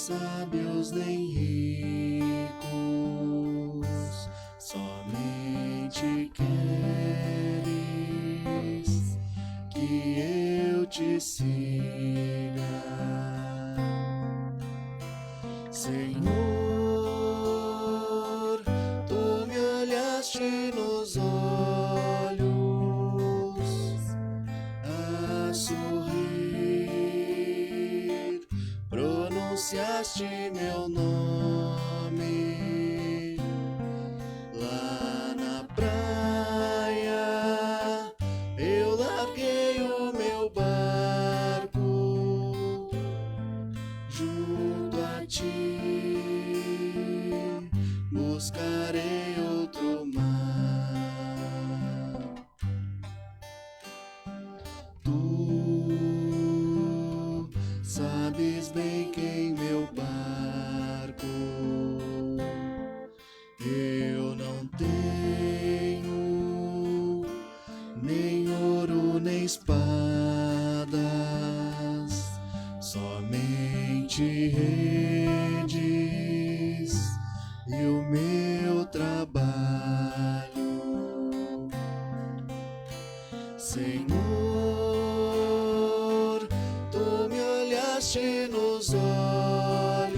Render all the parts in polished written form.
sábios nem ricos, somente queres que eu te siga. Senhor, tu me olhaste nos olhos a sorrir, pronunciaste meu nome lá na praia. Eu larguei o meu barco junto a ti, buscarei outro mar. Tu sabes bem que em meu barco eu não tenho nem ouro nem espadas, somente redes e o meu trabalho. Senhor, tu me olhaste nos olhos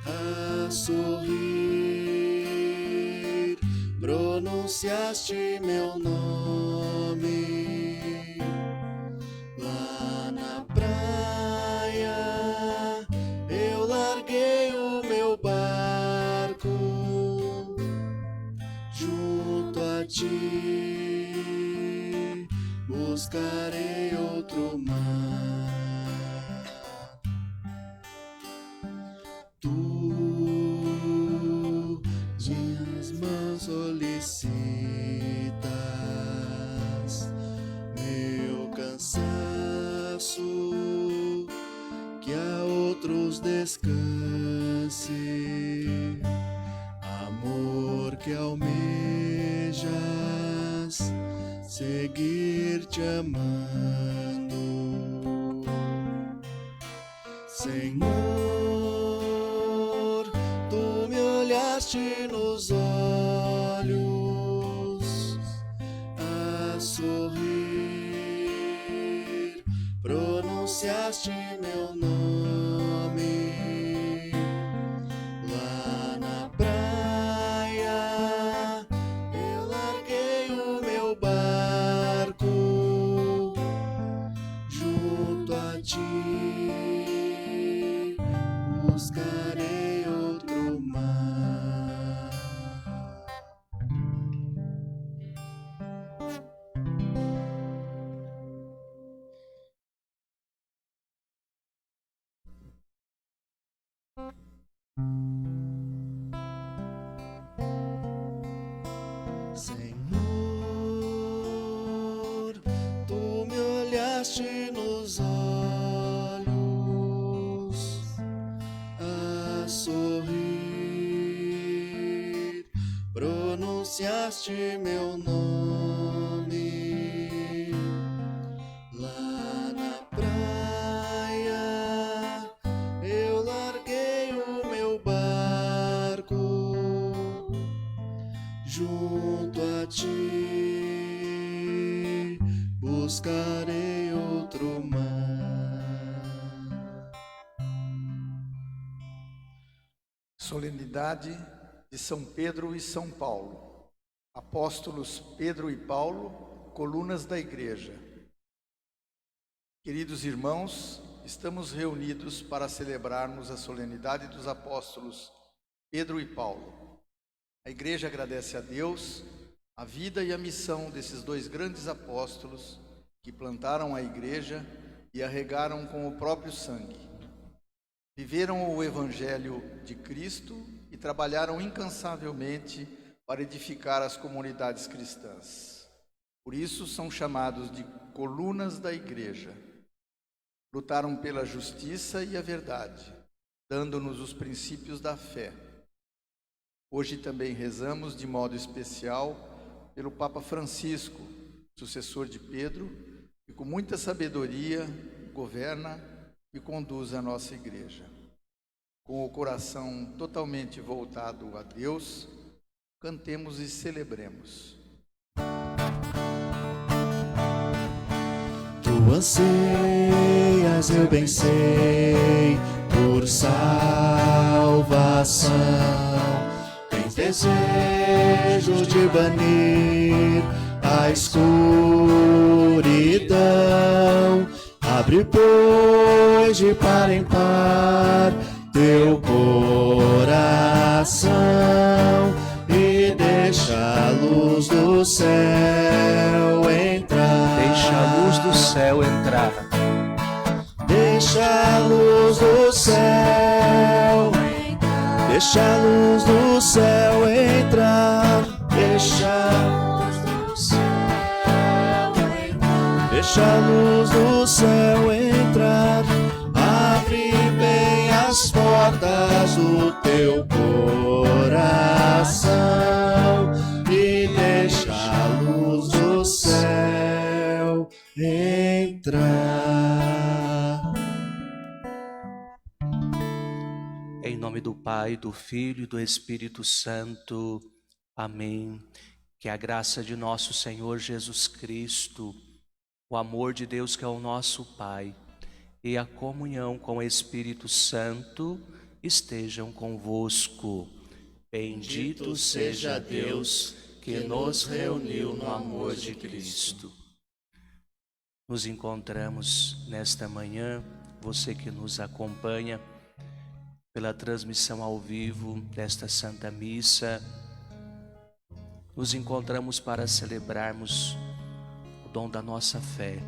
a sorrir, pronunciaste meu nome lá na praia. Eu larguei o meu barco junto a ti, buscarei outro mar. Tu minhas mãos solicitas, meu cansaço que a outros descanse, amor que almejas seguir te amando. Senhor, tu me olhaste nos olhos a sorrir, pronunciaste meu nome lá na praia. Eu larguei o meu barco junto a ti, buscarei outro mar. Senhor, tu me olhaste nos olhos a sorrir, pronunciaste meu nome lá na praia. Eu larguei o meu barco junto a ti, buscarei outro mar. Solenidade de São Pedro e São Paulo. Apóstolos Pedro e Paulo, colunas da Igreja. Queridos irmãos, estamos reunidos para celebrarmos a solenidade dos apóstolos Pedro e Paulo. A Igreja agradece a Deus a vida e a missão desses dois grandes apóstolos que plantaram a Igreja e a regaram com o próprio sangue. Viveram o Evangelho de Cristo e trabalharam incansavelmente para edificar as comunidades cristãs. Por isso são chamados de colunas da Igreja. Lutaram pela justiça e a verdade, dando-nos os princípios da fé. Hoje também rezamos de modo especial pelo Papa Francisco, sucessor de Pedro, que com muita sabedoria governa e conduza a nossa igreja. Com o coração totalmente voltado a Deus, cantemos e celebremos. Tu anseias, eu bem sei, por salvação. Tens desejo de banir a escuridão. Abre, pois, de par em par teu coração e deixa a luz do céu entrar. Deixa a luz do céu entrar. Deixa a luz do céu entrar. Deixa a luz do céu entrar. Deixa a luz do céu entrar. Deixa a luz do céu entrar. Abre bem as portas do teu coração e deixa a luz do céu entrar. Em nome do Pai, do Filho e do Espírito Santo. Amém. Que a graça de nosso Senhor Jesus Cristo, o amor de Deus que é o nosso Pai e a comunhão com o Espírito Santo estejam convosco. Bendito seja Deus que nos reuniu no amor de Cristo. Nos encontramos nesta manhã, você que nos acompanha pela transmissão ao vivo desta Santa Missa. Nos encontramos para celebrarmos o dom da nossa fé.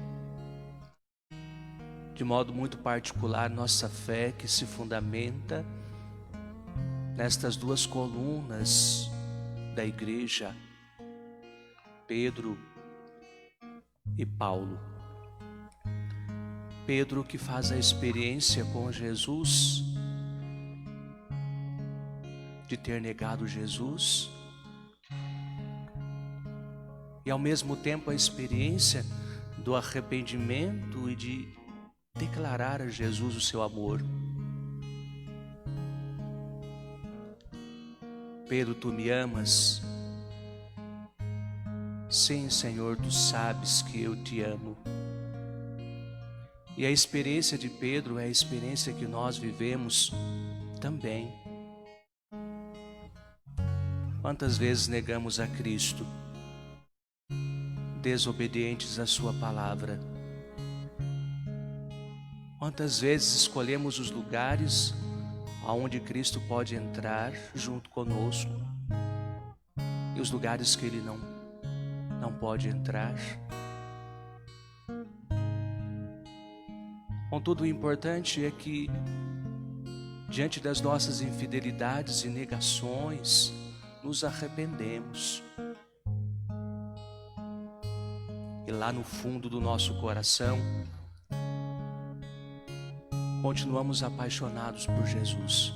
De modo muito particular, nossa fé que se fundamenta nestas duas colunas da igreja, Pedro e Paulo. Pedro que faz a experiência com Jesus, de ter negado Jesus, e ao mesmo tempo a experiência do arrependimento e de declarar a Jesus o seu amor. Pedro, tu me amas? Sim, Senhor, tu sabes que eu te amo. E a experiência de Pedro é a experiência que nós vivemos também. Quantas vezes negamos a Cristo, desobedientes à sua palavra? Quantas vezes escolhemos os lugares aonde Cristo pode entrar junto conosco e os lugares que Ele não pode entrar? Contudo, o importante é que, diante das nossas infidelidades e negações, nos arrependemos. E lá no fundo do nosso coração, continuamos apaixonados por Jesus.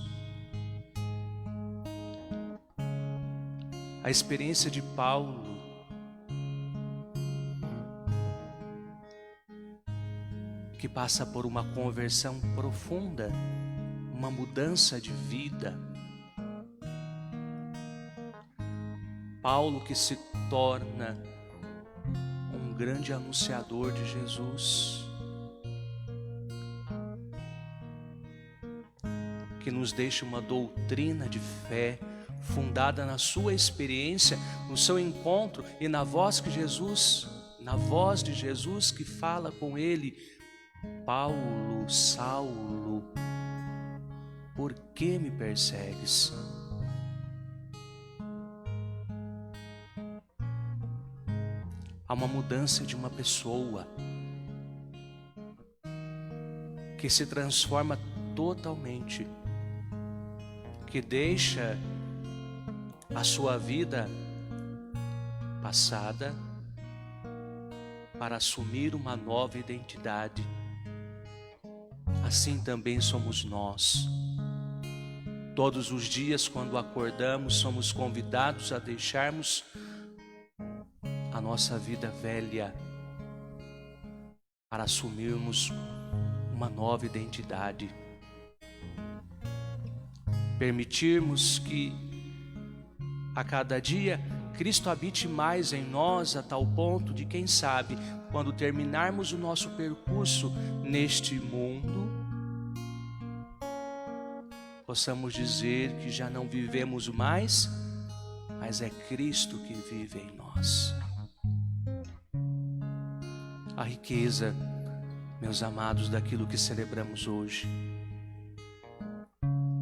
A experiência de Paulo que passa por uma conversão profunda, uma mudança de vida. Paulo que se torna um grande anunciador de Jesus, que nos deixa uma doutrina de fé fundada na sua experiência, no seu encontro e na voz de Jesus que fala com ele: Paulo, Saulo, por que me persegues? Há uma mudança de uma pessoa que se transforma totalmente, que deixa a sua vida passada para assumir uma nova identidade. Assim também somos nós. Todos os dias, quando acordamos, somos convidados a deixarmos a nossa vida velha para assumirmos uma nova identidade. Permitirmos que a cada dia Cristo habite mais em nós, a tal ponto de, quem sabe, quando terminarmos o nosso percurso neste mundo, possamos dizer que já não vivemos mais, mas é Cristo que vive em nós. A riqueza, meus amados, daquilo que celebramos hoje.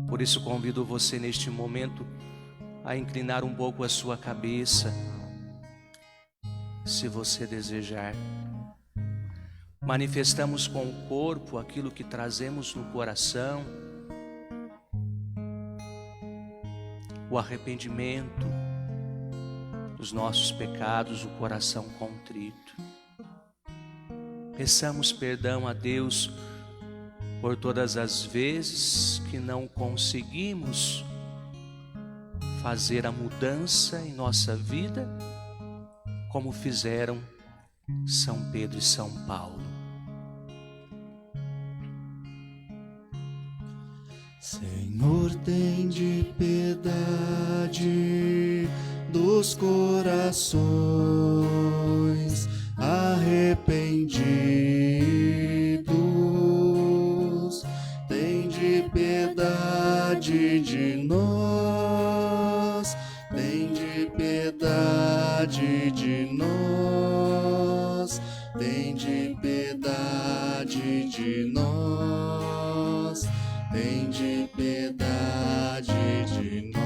Por isso convido você neste momento a inclinar um pouco a sua cabeça, se você desejar. Manifestamos com o corpo aquilo que trazemos no coração, o arrependimento dos nossos pecados, o coração contrito. Peçamos perdão a Deus por todas as vezes que não conseguimos fazer a mudança em nossa vida, como fizeram São Pedro e São Paulo. Senhor, tem de piedade dos corações arrependidos, tem de piedade de nós, tem de piedade de nós, tem de piedade de nós, tem de piedade de nós.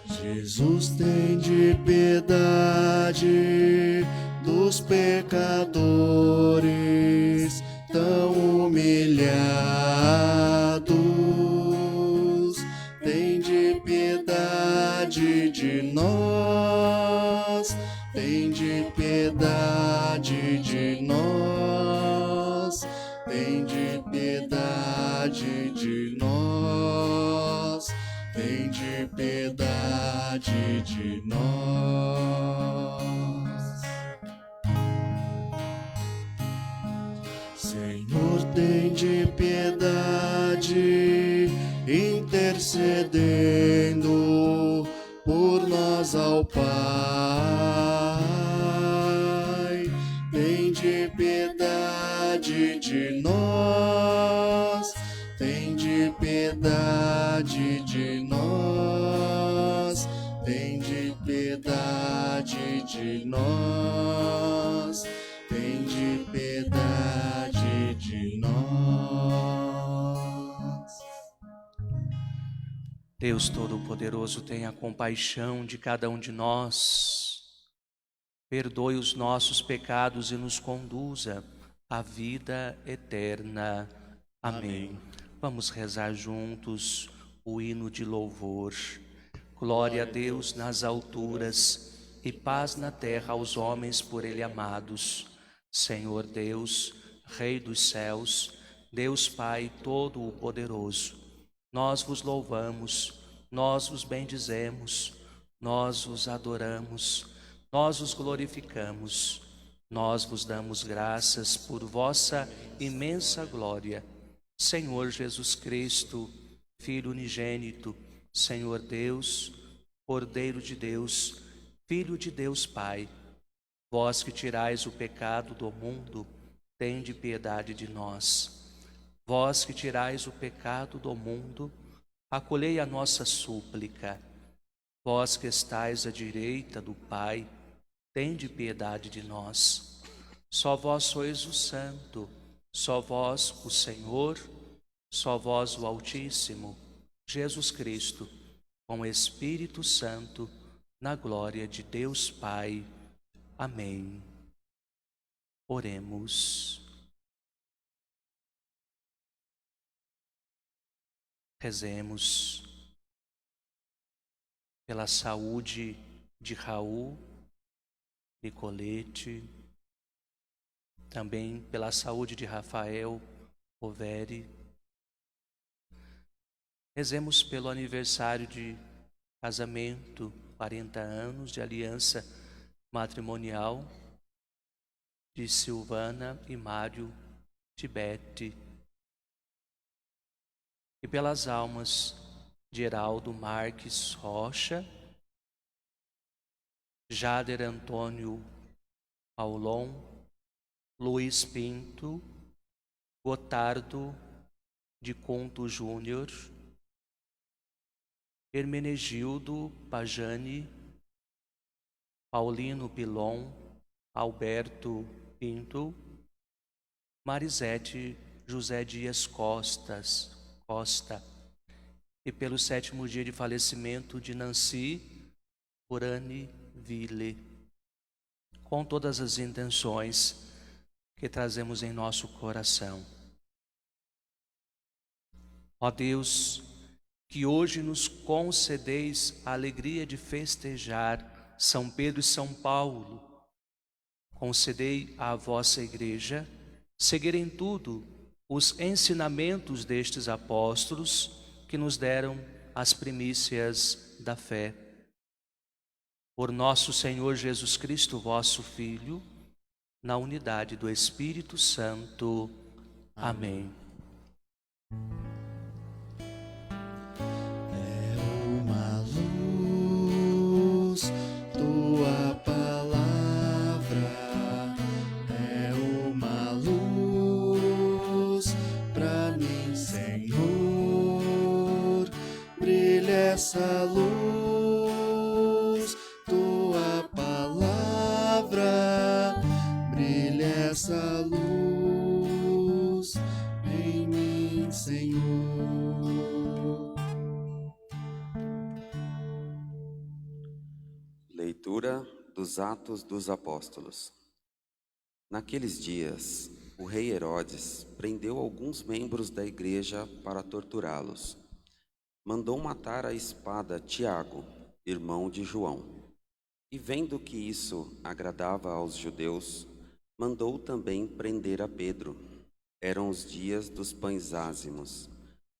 Jesus, tem de piedade dos pecadores tão humilhados, tem de piedade de nós, tem de piedade de nós, tem de piedade de nós, tem de piedade de nós. Senhor, tem de piedade, intercedendo por nós ao Pai, tem de piedade de nós, tem de piedade de nós, tem de piedade de nós, tem de piedade de nós. Deus Todo-Poderoso, tenha compaixão de cada um de nós, perdoe os nossos pecados e nos conduza à vida eterna. Amém. Vamos rezar juntos o hino de louvor. Glória a Deus nas alturas e paz na terra aos homens por Ele amados. Senhor Deus, Rei dos céus, Deus Pai Todo-Poderoso, nós vos louvamos, nós vos bendizemos, nós vos adoramos, nós vos glorificamos, nós vos damos graças por vossa imensa glória. Senhor Jesus Cristo, Filho unigênito, Senhor Deus, Cordeiro de Deus, Filho de Deus Pai, vós que tirais o pecado do mundo, tende piedade de nós. Vós que tirais o pecado do mundo, acolhei a nossa súplica. Vós que estais à direita do Pai, tende piedade de nós. Só vós sois o Santo, só vós o Senhor, só vós o Altíssimo, Jesus Cristo, com o Espírito Santo, na glória de Deus Pai. Amém. Oremos. Rezemos pela saúde de Raul, Nicolete, também pela saúde de Rafael, Overi. Rezemos pelo aniversário de casamento, 40 anos de aliança matrimonial de Silvana e Mário Tibete, e pelas almas de Heraldo Marques Rocha, Jader Antônio Paulon, Luiz Pinto, Gotardo de Conto Júnior, Hermenegildo Pajani, Paulino Pilon, Alberto Pinto, Marisete José Dias Costa, e pelo 7º dia de falecimento de Nancy Urani Ville, com todas as intenções que trazemos em nosso coração. Ó Deus, que hoje nos concedeis a alegria de festejar São Pedro e São Paulo, concedei à vossa Igreja seguir em tudo os ensinamentos destes apóstolos que nos deram as primícias da fé. Por nosso Senhor Jesus Cristo, vosso Filho, na unidade do Espírito Santo. Amém. Uma luz, tua palavra é uma luz para mim, Senhor. Brilha essa luz, tua palavra, brilha essa luz em mim, Senhor. Leitura dos Atos dos Apóstolos. Naqueles dias, o rei Herodes prendeu alguns membros da igreja para torturá-los. Mandou matar à espada Tiago, irmão de João. E vendo que isso agradava aos judeus, mandou também prender a Pedro. Eram os dias dos pães ázimos.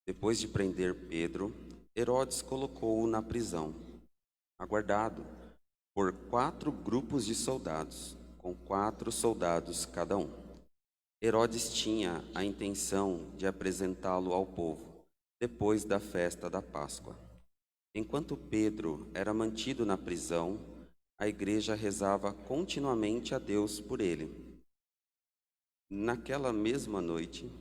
Depois de prender Pedro, Herodes colocou-o na prisão, aguardado por 4 grupos de soldados, com 4 soldados cada um. Herodes tinha a intenção de apresentá-lo ao povo, depois da festa da Páscoa. Enquanto Pedro era mantido na prisão, a igreja rezava continuamente a Deus por ele. Naquela mesma noite,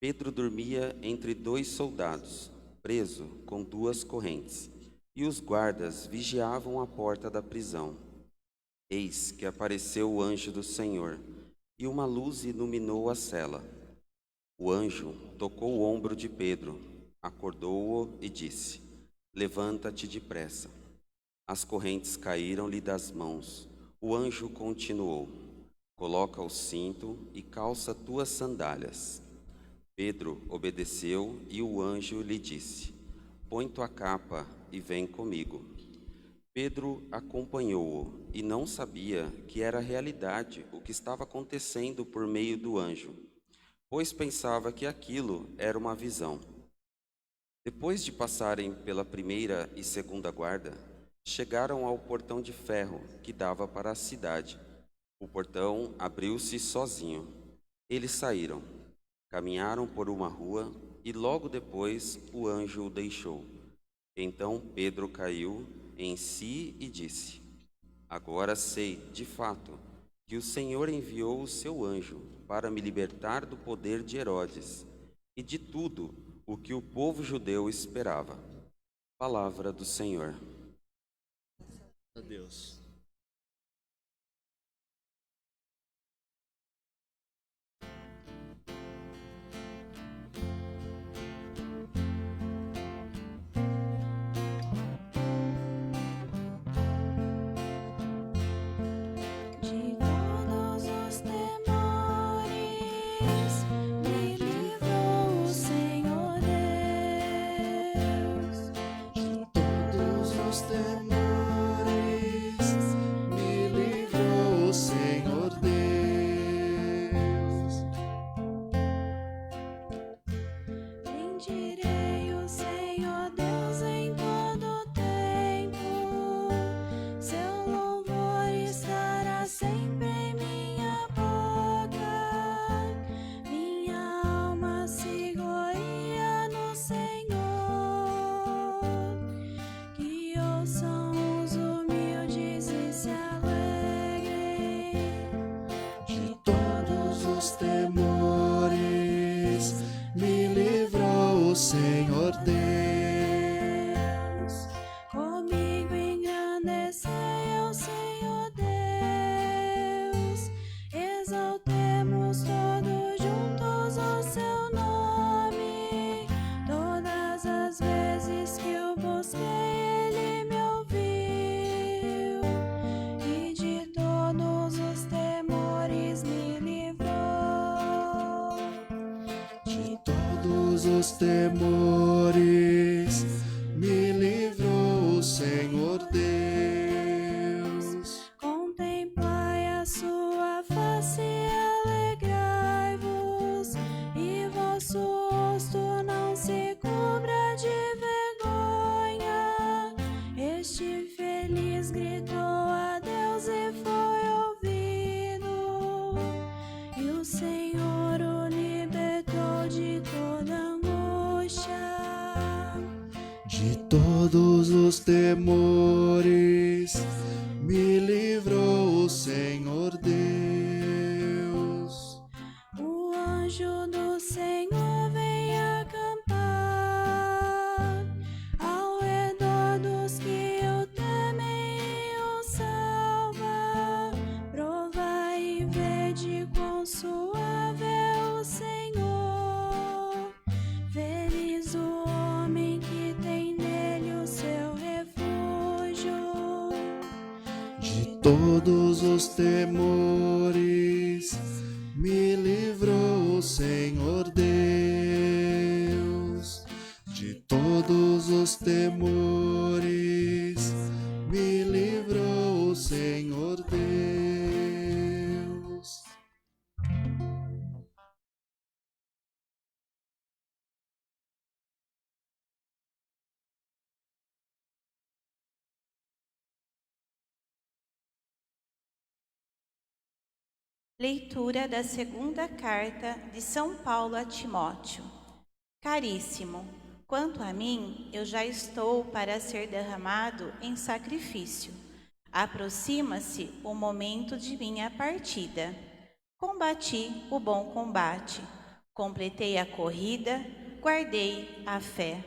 Pedro dormia entre 2 soldados, preso com 2 correntes, e os guardas vigiavam a porta da prisão. Eis que apareceu o anjo do Senhor, e uma luz iluminou a cela. O anjo tocou o ombro de Pedro, acordou-o e disse: Levanta-te depressa. As correntes caíram-lhe das mãos. O anjo continuou: Coloca o cinto e calça tuas sandálias. Pedro obedeceu e o anjo lhe disse: Põe tua capa e vem comigo. Pedro acompanhou-o e não sabia que era realidade o que estava acontecendo por meio do anjo, pois pensava que aquilo era uma visão. Depois de passarem pela primeira e segunda guarda, chegaram ao portão de ferro que dava para a cidade. O portão abriu-se sozinho. Eles saíram, caminharam por uma rua e logo depois o anjo o deixou. Então Pedro caiu em si e disse: Agora sei, de fato, que o Senhor enviou o seu anjo para me libertar do poder de Herodes e de tudo o que o povo judeu esperava. Palavra do Senhor. A Deus. De todos os temores me livrou o Senhor Deus. De todos os temores todos os temores, me livrou o Senhor Deus. Contemplai a sua face e alegrai-vos, e vosso rosto não se cubra de vergonha. Este feliz gritou a Deus e foi ouvido, e o Senhor o libertou de toda angústia. De todos os temores, me livrou o Senhor Deus. O anjo do Senhor vem acampar ao redor dos que o temem e o salva. Provai e vede quão suave é o Senhor. Feliz o homem que tem nele o seu refúgio. De todos os temores, me livrou o Senhor Deus. De todos os temores, me livrou o Senhor Deus. Leitura da segunda carta de São Paulo a Timóteo. Caríssimo, quanto a mim, eu já estou para ser derramado em sacrifício. Aproxima-se o momento de minha partida. Combati o bom combate, completei a corrida, guardei a fé.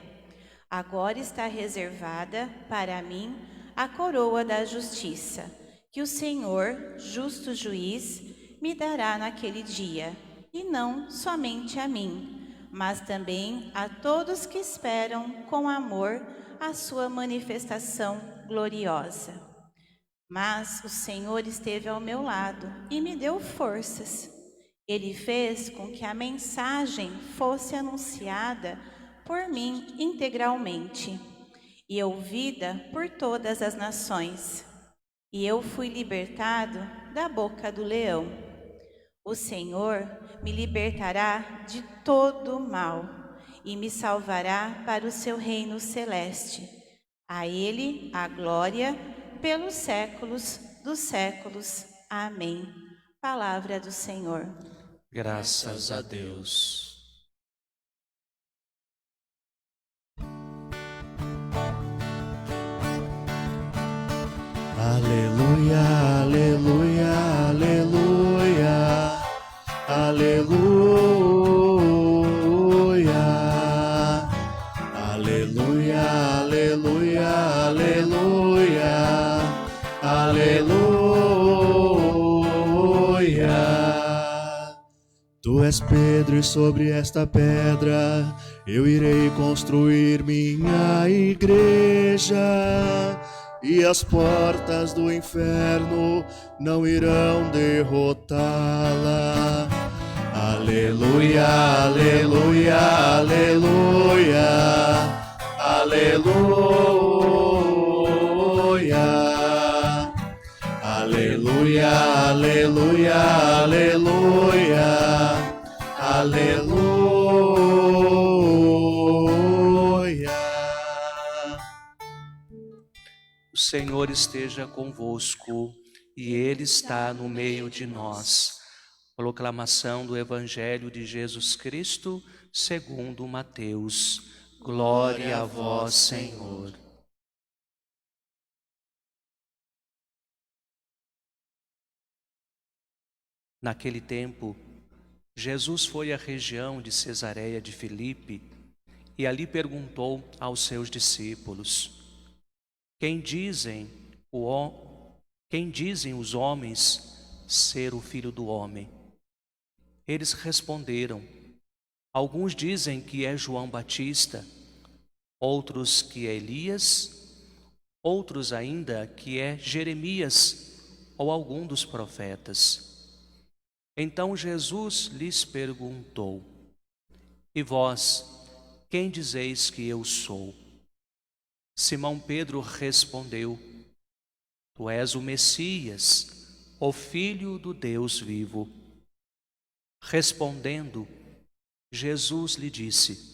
Agora está reservada para mim a coroa da justiça, que o Senhor, justo juiz, me dará naquele dia, e não somente a mim, mas também a todos que esperam com amor a sua manifestação gloriosa. Mas o Senhor esteve ao meu lado e me deu forças. Ele fez com que a mensagem fosse anunciada por mim integralmente e ouvida por todas as nações. E eu fui libertado da boca do leão. O Senhor me libertará de todo o mal e me salvará para o seu reino celeste. A Ele a glória pelos séculos dos séculos. Amém. Palavra do Senhor. Graças a Deus. Aleluia, aleluia, aleluia, aleluia, aleluia, aleluia, aleluia, aleluia. Tu és Pedro e sobre esta pedra eu irei construir minha igreja. E as portas do inferno não irão derrotá-la. Aleluia, aleluia, aleluia, aleluia, aleluia, aleluia, aleluia, aleluia. O Senhor esteja convosco e Ele está no meio de nós. Proclamação do Evangelho de Jesus Cristo segundo Mateus. Glória a vós, Senhor. Naquele tempo, Jesus foi à região de Cesareia de Filipe e ali perguntou aos seus discípulos: Quem dizem os homens ser o Filho do Homem? Eles responderam: alguns dizem que é João Batista, outros que é Elias, outros ainda que é Jeremias ou algum dos profetas. Então Jesus lhes perguntou: E vós, quem dizeis que eu sou? Simão Pedro respondeu: Tu és o Messias, o Filho do Deus vivo. Respondendo, Jesus lhe disse: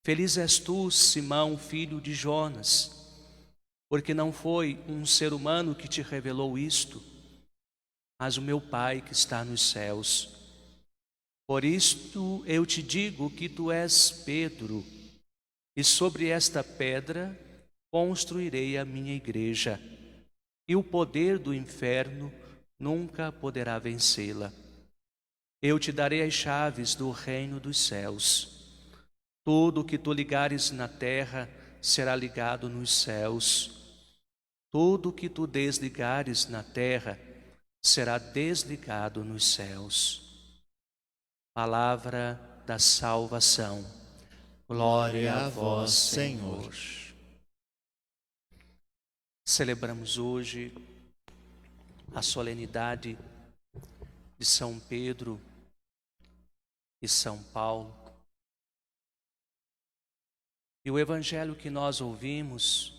Feliz és tu, Simão, filho de Jonas, porque não foi um ser humano que te revelou isto, mas o meu Pai que está nos céus. Por isto eu te digo que tu és Pedro, e sobre esta pedra construirei a minha igreja, e o poder do inferno nunca poderá vencê-la. Eu te darei as chaves do reino dos céus. Tudo o que tu ligares na terra será ligado nos céus. Tudo o que tu desligares na terra será desligado nos céus. Palavra da salvação. Glória a vós, Senhor. Celebramos hoje a solenidade de São Pedro e São Paulo. E o evangelho que nós ouvimos,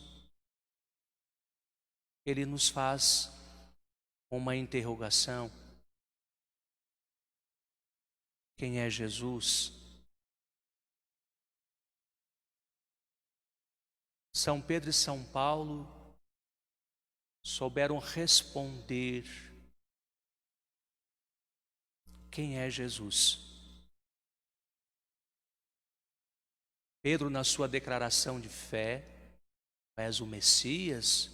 ele nos faz uma interrogação. Quem é Jesus? São Pedro e São Paulo souberam responder: quem é Jesus? Pedro, na sua declaração de fé: Tu és o Messias,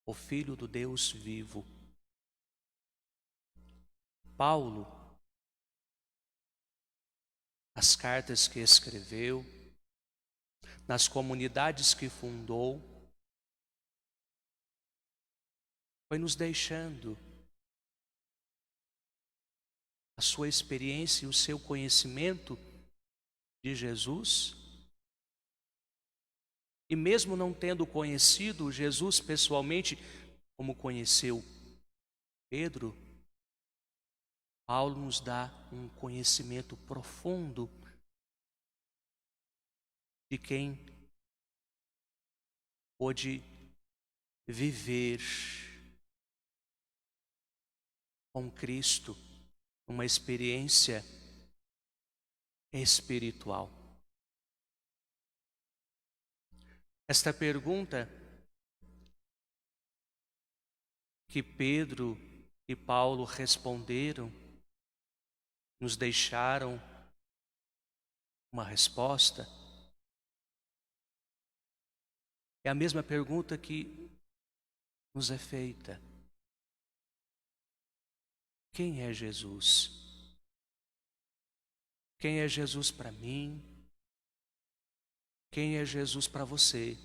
o Filho do Deus vivo. Paulo, as cartas que escreveu, nas comunidades que fundou, foi nos deixando a sua experiência e o seu conhecimento de Jesus. E mesmo não tendo conhecido Jesus pessoalmente, como conheceu Pedro, Paulo nos dá um conhecimento profundo de quem pôde viver com Cristo uma experiência espiritual. Esta pergunta que Pedro e Paulo responderam, nos deixaram uma resposta. É a mesma pergunta que nos é feita: quem é Jesus? Quem é Jesus para mim? Quem é Jesus para você?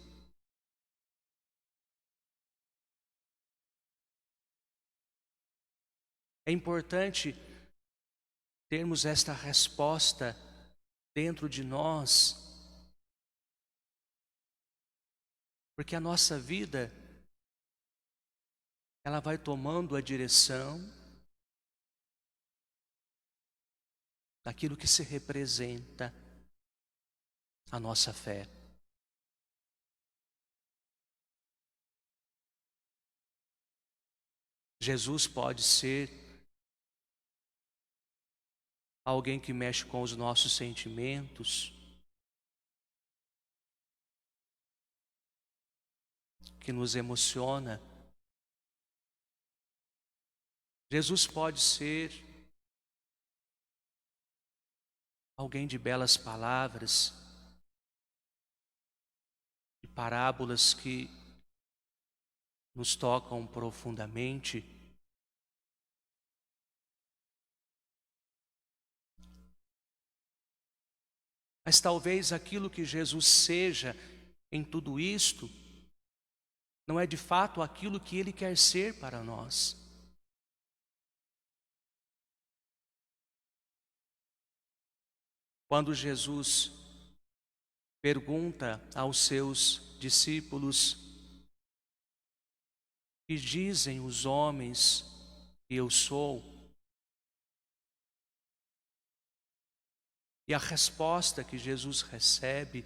É importante termos esta resposta dentro de nós, porque a nossa vida, ela vai tomando a direção daquilo que se representa a nossa fé. Jesus pode ser alguém que mexe com os nossos sentimentos, que nos emociona. Jesus pode ser alguém de belas palavras, de parábolas que nos tocam profundamente. Mas talvez aquilo que Jesus seja em tudo isto não é de fato aquilo que Ele quer ser para nós. Quando Jesus pergunta aos seus discípulos: que dizem os homens que eu sou? E a resposta que Jesus recebe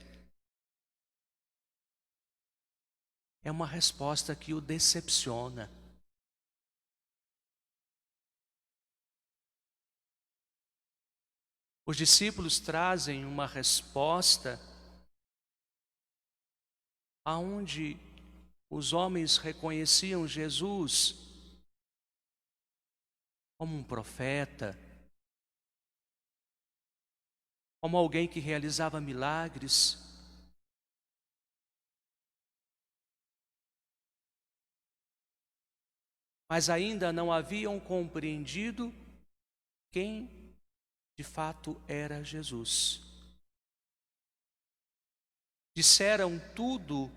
é uma resposta que o decepciona. Os discípulos trazem uma resposta aonde os homens reconheciam Jesus como um profeta, como alguém que realizava milagres. Mas ainda não haviam compreendido quem de fato era Jesus. Disseram tudo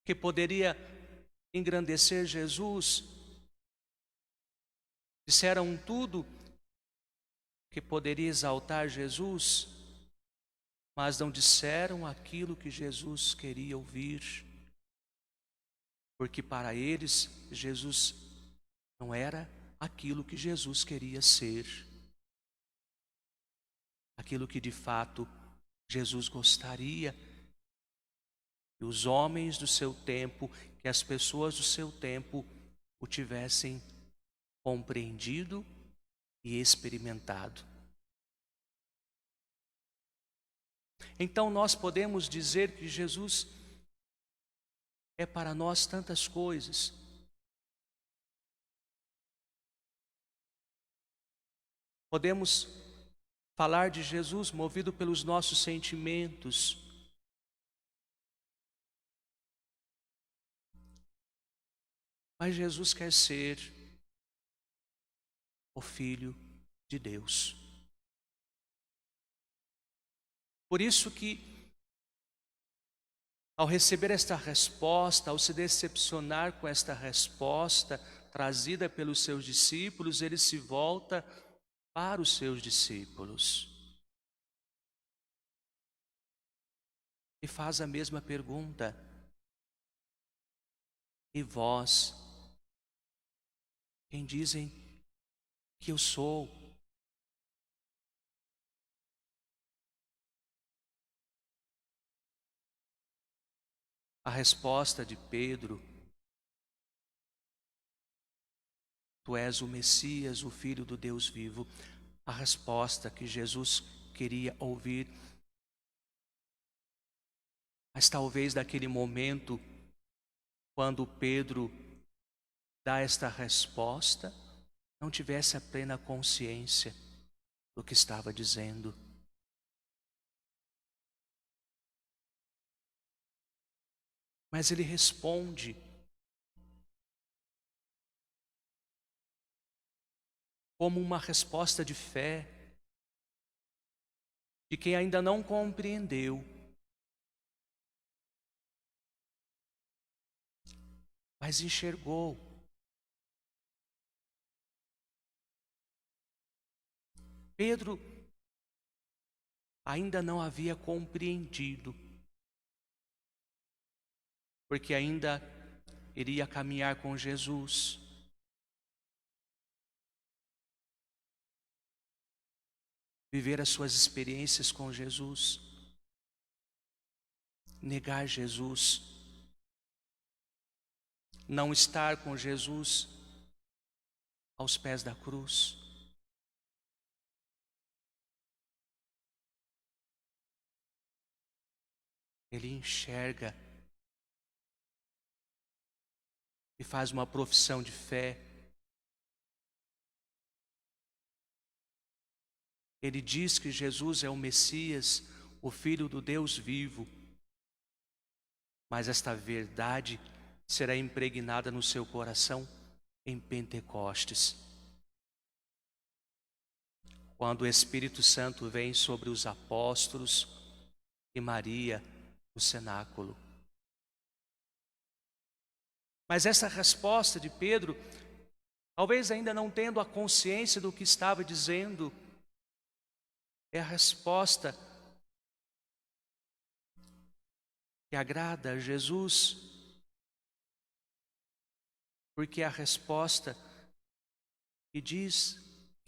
que poderia engrandecer Jesus. Disseram tudo que poderia exaltar Jesus, mas não disseram aquilo que Jesus queria ouvir. Porque para eles, Jesus não era aquilo que Jesus queria ser. Aquilo que de fato Jesus gostaria que os homens do seu tempo, que as pessoas do seu tempo o tivessem compreendido e experimentado. Então nós podemos dizer que Jesus é para nós tantas coisas. Podemos falar de Jesus movido pelos nossos sentimentos. Mas Jesus quer ser o Filho de Deus. Por isso que, ao receber esta resposta, ao se decepcionar com esta resposta trazida pelos seus discípulos, ele se volta para os seus discípulos e faz a mesma pergunta: e vós, quem dizem que eu sou? A resposta de Pedro: tu és o Messias, o Filho do Deus vivo. A resposta que Jesus queria ouvir. Mas talvez naquele momento, quando Pedro dá esta resposta, não tivesse a plena consciência do que estava dizendo. Mas ele responde como uma resposta de fé, de quem ainda não compreendeu, mas enxergou. Pedro ainda não havia compreendido, porque ainda iria caminhar com Jesus. Viver as suas experiências com Jesus, negar Jesus, não estar com Jesus aos pés da cruz. Ele enxerga e faz uma profissão de fé. Ele diz que Jesus é o Messias, o Filho do Deus vivo. Mas esta verdade será impregnada no seu coração em Pentecostes, quando o Espírito Santo vem sobre os apóstolos e Maria no cenáculo. Mas essa resposta de Pedro, talvez ainda não tendo a consciência do que estava dizendo, é a resposta que agrada a Jesus, porque é a resposta que diz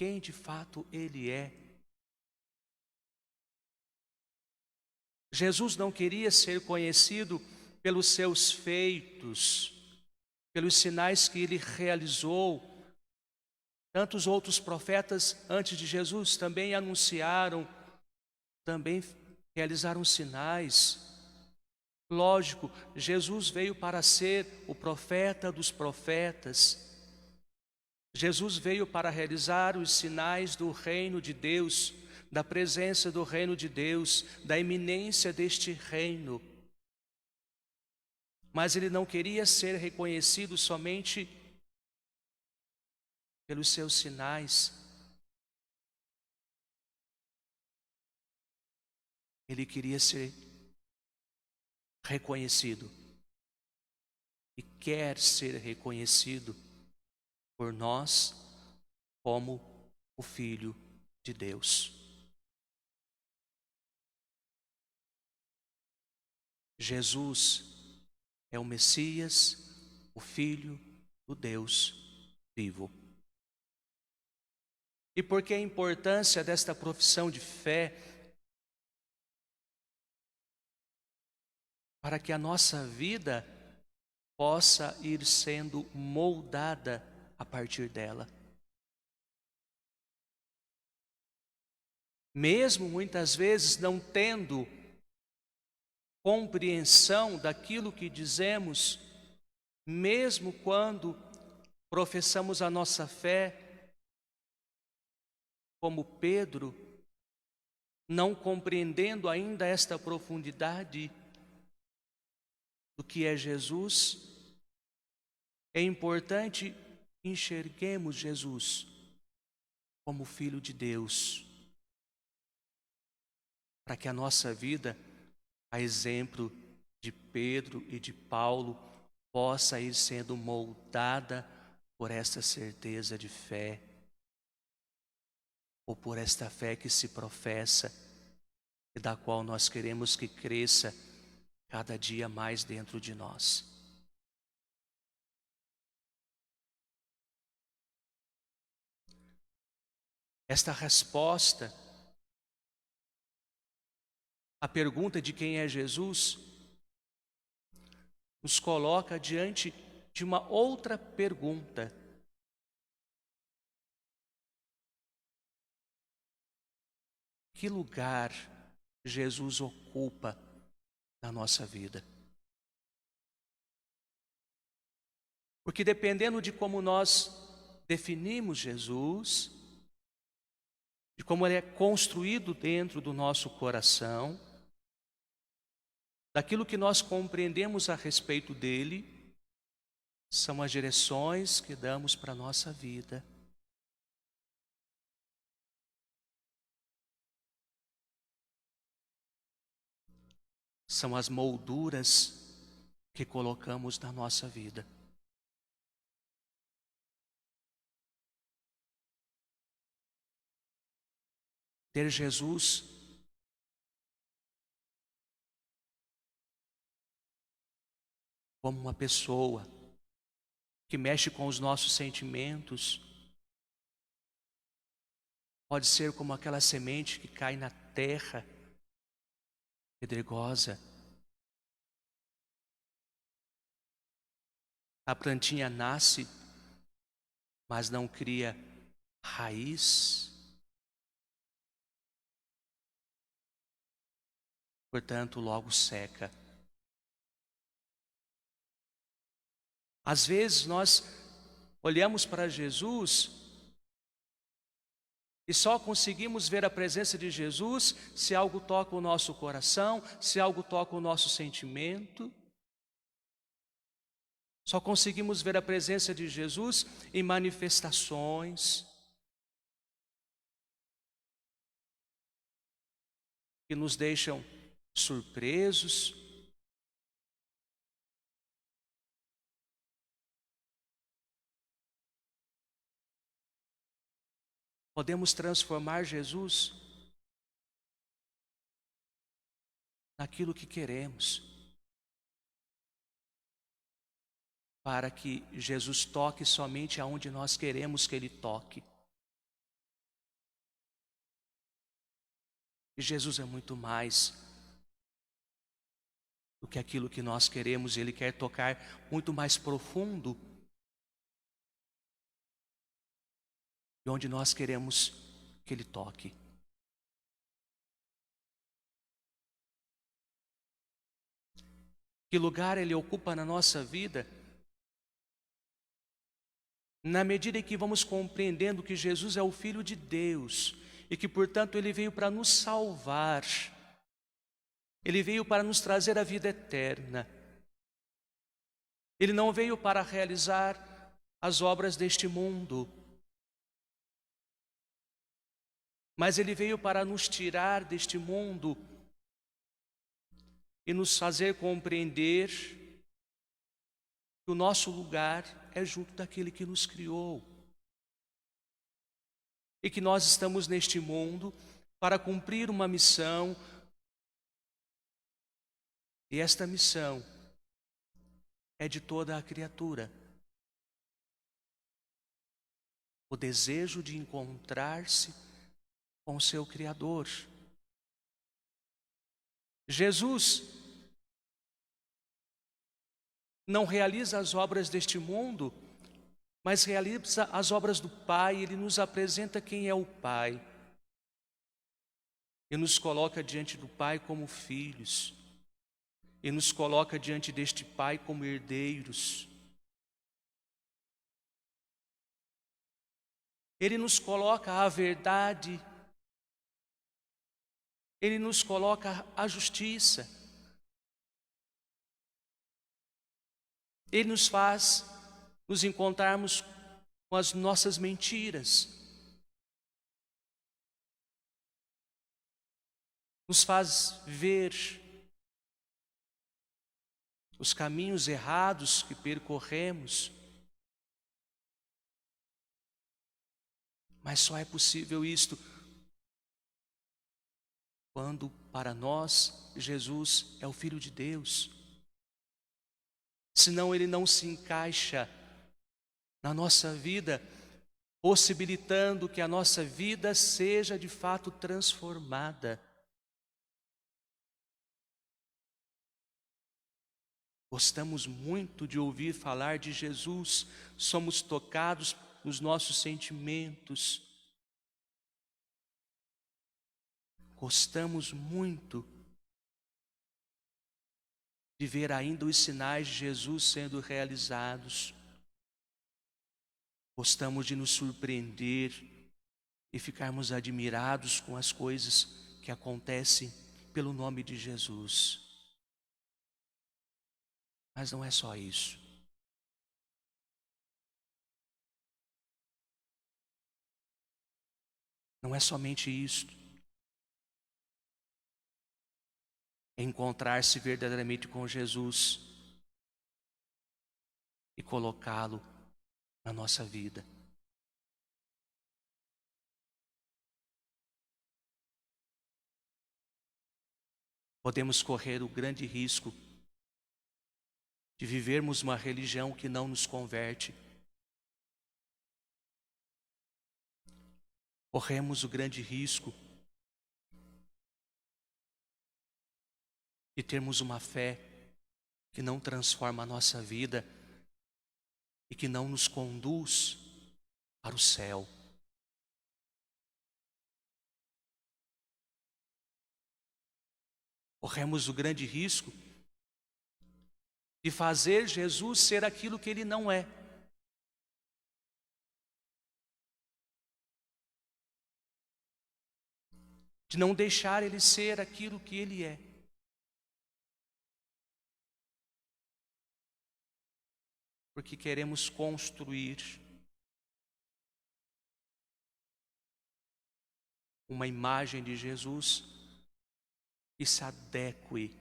quem de fato Ele é. Jesus não queria ser conhecido pelos seus feitos, pelos sinais que Ele realizou. Tantos outros profetas antes de Jesus também anunciaram, também realizaram sinais. Lógico, Jesus veio para ser o profeta dos profetas. Jesus veio para realizar os sinais do reino de Deus, da presença do reino de Deus, da iminência deste reino. Mas Ele não queria ser reconhecido somente pelos seus sinais. Ele queria ser reconhecido e quer ser reconhecido por nós como o Filho de Deus. Jesus é o Messias, o Filho do Deus vivo. E por que a importância desta profissão de fé? Para que a nossa vida possa ir sendo moldada a partir dela. Mesmo muitas vezes não tendo compreensão daquilo que dizemos, mesmo quando professamos a nossa fé, como Pedro, não compreendendo ainda esta profundidade do que é Jesus, é importante enxerguemos Jesus como Filho de Deus, para que a nossa vida, a exemplo de Pedro e de Paulo, possa ir sendo moldada por esta certeza de fé, ou por esta fé que se professa e da qual nós queremos que cresça cada dia mais dentro de nós. Esta resposta à pergunta de quem é Jesus nos coloca diante de uma outra pergunta. Que lugar Jesus ocupa na nossa vida? Porque dependendo de como nós definimos Jesus, de como Ele é construído dentro do nosso coração, daquilo que nós compreendemos a respeito dele, são as direções que damos para a nossa vida. São as molduras que colocamos na nossa vida. Ter Jesus como uma pessoa que mexe com os nossos sentimentos, pode ser como aquela semente que cai na terra pedregosa. A plantinha nasce, mas não cria raiz. Portanto, logo seca. Às vezes nós olhamos para Jesus e só conseguimos ver a presença de Jesus se algo toca o nosso coração, se algo toca o nosso sentimento. Só conseguimos ver a presença de Jesus em manifestações que nos deixam surpresos. Podemos transformar Jesus naquilo que queremos, para que Jesus toque somente aonde nós queremos que Ele toque. E Jesus é muito mais do que aquilo que nós queremos. Ele quer tocar muito mais profundo de onde nós queremos que Ele toque. Que lugar Ele ocupa na nossa vida? Na medida em que vamos compreendendo que Jesus é o Filho de Deus e que, portanto, Ele veio para nos salvar, Ele veio para nos trazer a vida eterna. Ele não veio para realizar as obras deste mundo, mas Ele veio para nos tirar deste mundo e nos fazer compreender que o nosso lugar é junto daquele que nos criou. E que nós estamos neste mundo para cumprir uma missão. E esta missão é de toda a criatura. O desejo de encontrar-se com o seu Criador. Jesus não realiza as obras deste mundo, mas realiza as obras do Pai. Ele nos apresenta quem é o Pai e nos coloca diante do Pai como filhos, e nos coloca diante deste Pai como herdeiros. Ele nos coloca a verdade, Ele nos coloca a justiça, Ele nos faz nos encontrarmos com as nossas mentiras, nos faz ver os caminhos errados que percorremos. Mas só é possível isto quando para nós Jesus é o Filho de Deus. Senão Ele não se encaixa na nossa vida, possibilitando que a nossa vida seja de fato transformada. Gostamos muito de ouvir falar de Jesus, somos tocados nos nossos sentimentos. Gostamos muito de ver ainda os sinais de Jesus sendo realizados. Gostamos de nos surpreender e ficarmos admirados com as coisas que acontecem pelo nome de Jesus. Mas não é só isso. Não é somente isto. É encontrar-se verdadeiramente com Jesus e colocá-lo na nossa vida. Podemos correr o grande risco de vivermos uma religião que não nos converte. Corremos o grande risco de termos uma fé que não transforma a nossa vida e que não nos conduz para o céu. Corremos o grande risco de fazer Jesus ser aquilo que Ele não é. De não deixar Ele ser aquilo que Ele é. Porque queremos construir uma imagem de Jesus que se adeque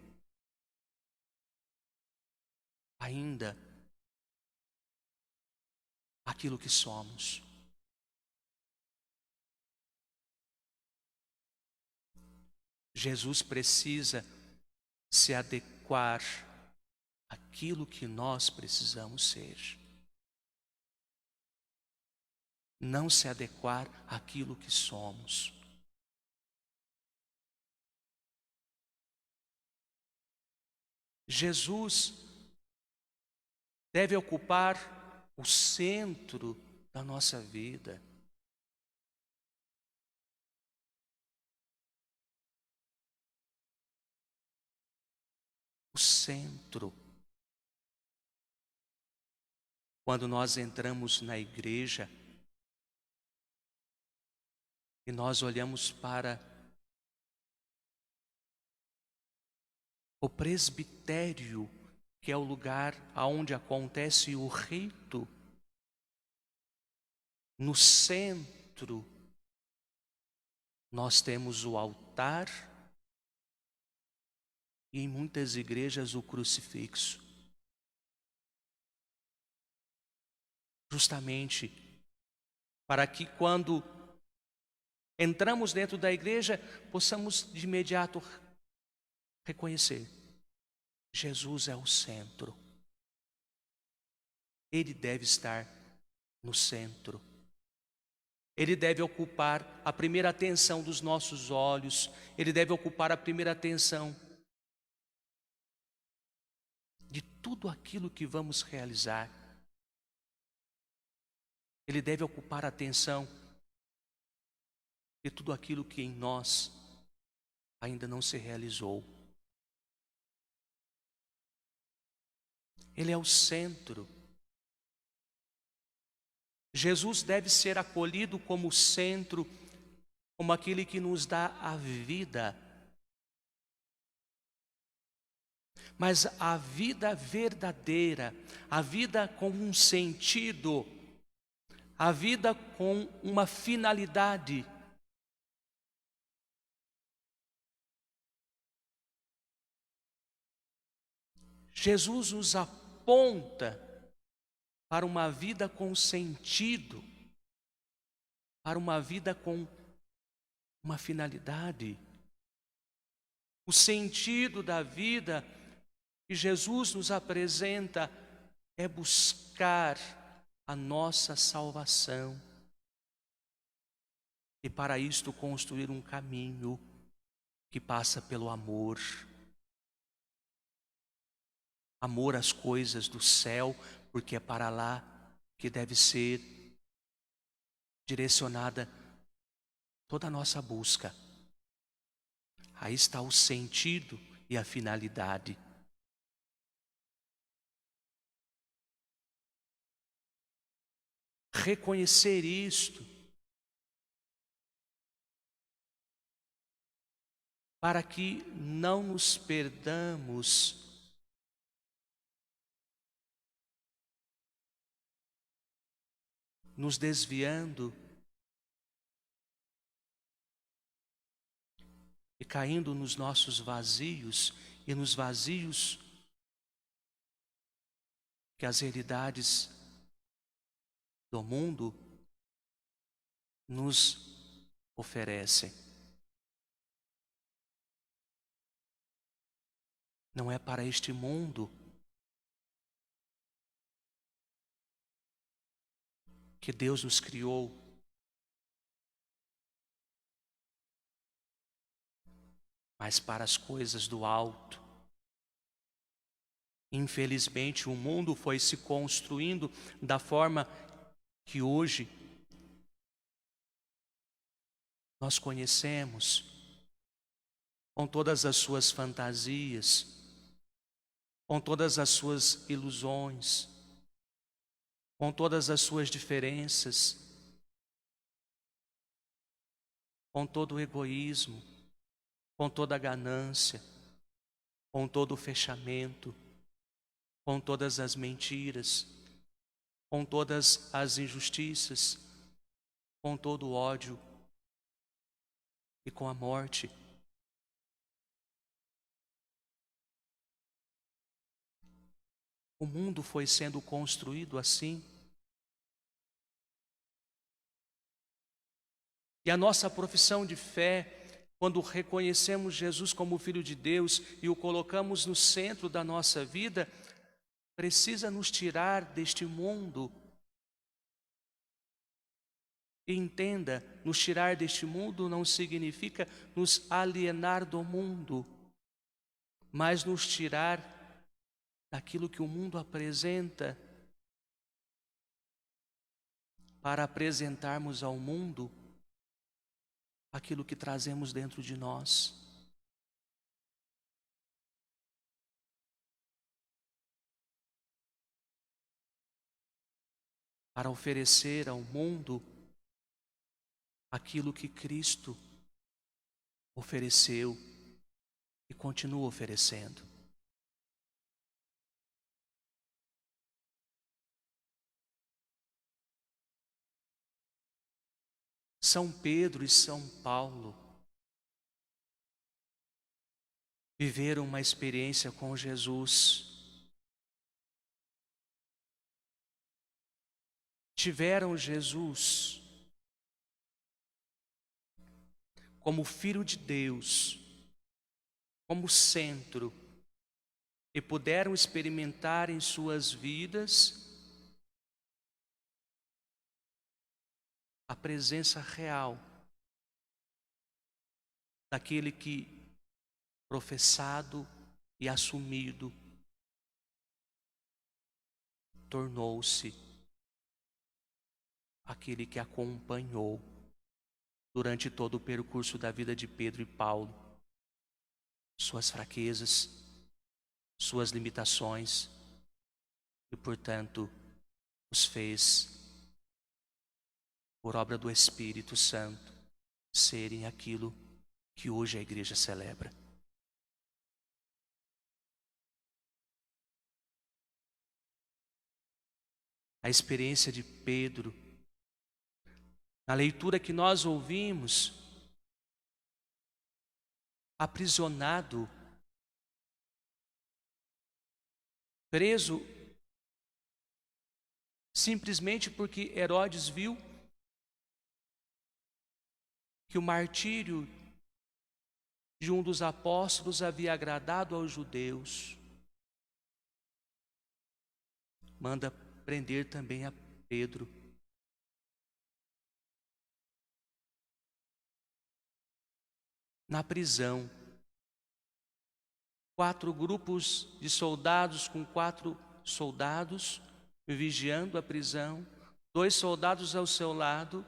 ainda àquilo que somos. Jesus precisa se adequar àquilo que nós precisamos ser. Não se adequar àquilo que somos. Jesus deve ocupar o centro da nossa vida. O centro. Quando nós entramos na igreja e nós olhamos para o presbitério, que é o lugar onde acontece o rito, no centro nós temos o altar e em muitas igrejas o crucifixo. Justamente para que quando entramos dentro da igreja, possamos de imediato reconhecer: Jesus é o centro. Ele deve estar no centro. Ele deve ocupar a primeira atenção dos nossos olhos. Ele deve ocupar a primeira atenção de tudo aquilo que vamos realizar. Ele deve ocupar a atenção de tudo aquilo que em nós ainda não se realizou. Ele é o centro. Jesus deve ser acolhido como o centro, como aquele que nos dá a vida. Mas a vida verdadeira, a vida com um sentido, a vida com uma finalidade. Jesus nos aponta para uma vida com sentido, para uma vida com uma finalidade. O sentido da vida que Jesus nos apresenta é buscar a nossa salvação e para isto construir um caminho que passa pelo amor. Amor às coisas do céu, porque é para lá que deve ser direcionada toda a nossa busca. Aí está o sentido e a finalidade. Reconhecer isto para que não nos perdamos nos desviando e caindo nos nossos vazios e nos vazios que as realidades do mundo nos oferecem. Não é para este mundo que Deus nos criou. Mas para as coisas do alto. Infelizmente, o mundo foi se construindo da forma que hoje nós conhecemos, com todas as suas fantasias, com todas as suas ilusões, com todas as suas diferenças, com todo o egoísmo, com toda a ganância, com todo o fechamento, com todas as mentiras, com todas as injustiças, com todo o ódio e com a morte. O mundo foi sendo construído assim. E a nossa profissão de fé, quando reconhecemos Jesus como Filho de Deus e o colocamos no centro da nossa vida, precisa nos tirar deste mundo. E entenda, nos tirar deste mundo não significa nos alienar do mundo, mas nos tirar daquilo que o mundo apresenta, para apresentarmos ao mundo aquilo que trazemos dentro de nós. Para oferecer ao mundo aquilo que Cristo ofereceu e continua oferecendo. São Pedro e São Paulo viveram uma experiência com Jesus. Tiveram Jesus como Filho de Deus, como centro, e puderam experimentar em suas vidas a presença real daquele que, professado e assumido, tornou-se aquele que acompanhou durante todo o percurso da vida de Pedro e Paulo, suas fraquezas, suas limitações, e portanto os fez, por obra do Espírito Santo, serem aquilo que hoje a igreja celebra. A experiência de Pedro, na leitura que nós ouvimos, aprisionado, preso, simplesmente porque Herodes viu que o martírio de um dos apóstolos havia agradado aos judeus. Manda prender também a Pedro. Na prisão, 4 grupos de soldados com 4 soldados vigiando a prisão, 2 soldados ao seu lado,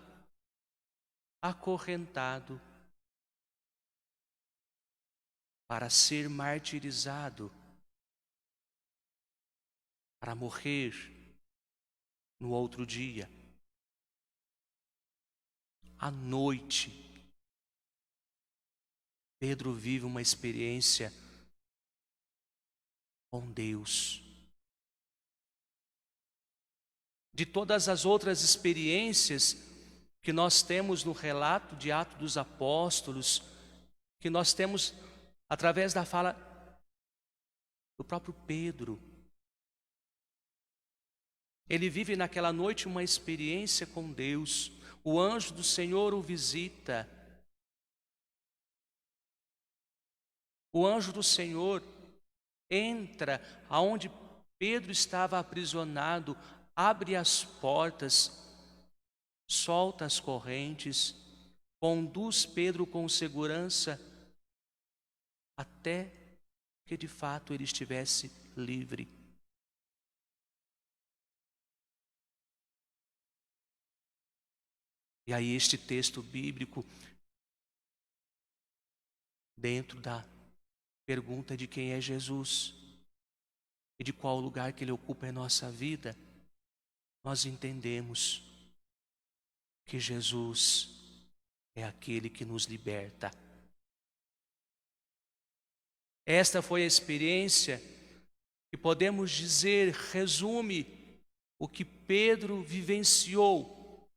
acorrentado, para ser martirizado, para morrer no outro dia. À noite, Pedro vive uma experiência com Deus. De todas as outras experiências que nós temos no relato de Atos dos Apóstolos, que nós temos através da fala do próprio Pedro, ele vive naquela noite uma experiência com Deus. O anjo do Senhor o visita. O anjo do Senhor entra aonde Pedro estava aprisionado, abre as portas, solta as correntes, conduz Pedro com segurança até que de fato ele estivesse livre. E aí este texto bíblico, dentro da pergunta de quem é Jesus e de qual lugar que ele ocupa em nossa vida, nós entendemos que Jesus é aquele que nos liberta. Esta foi a experiência que podemos dizer, resume o que Pedro vivenciou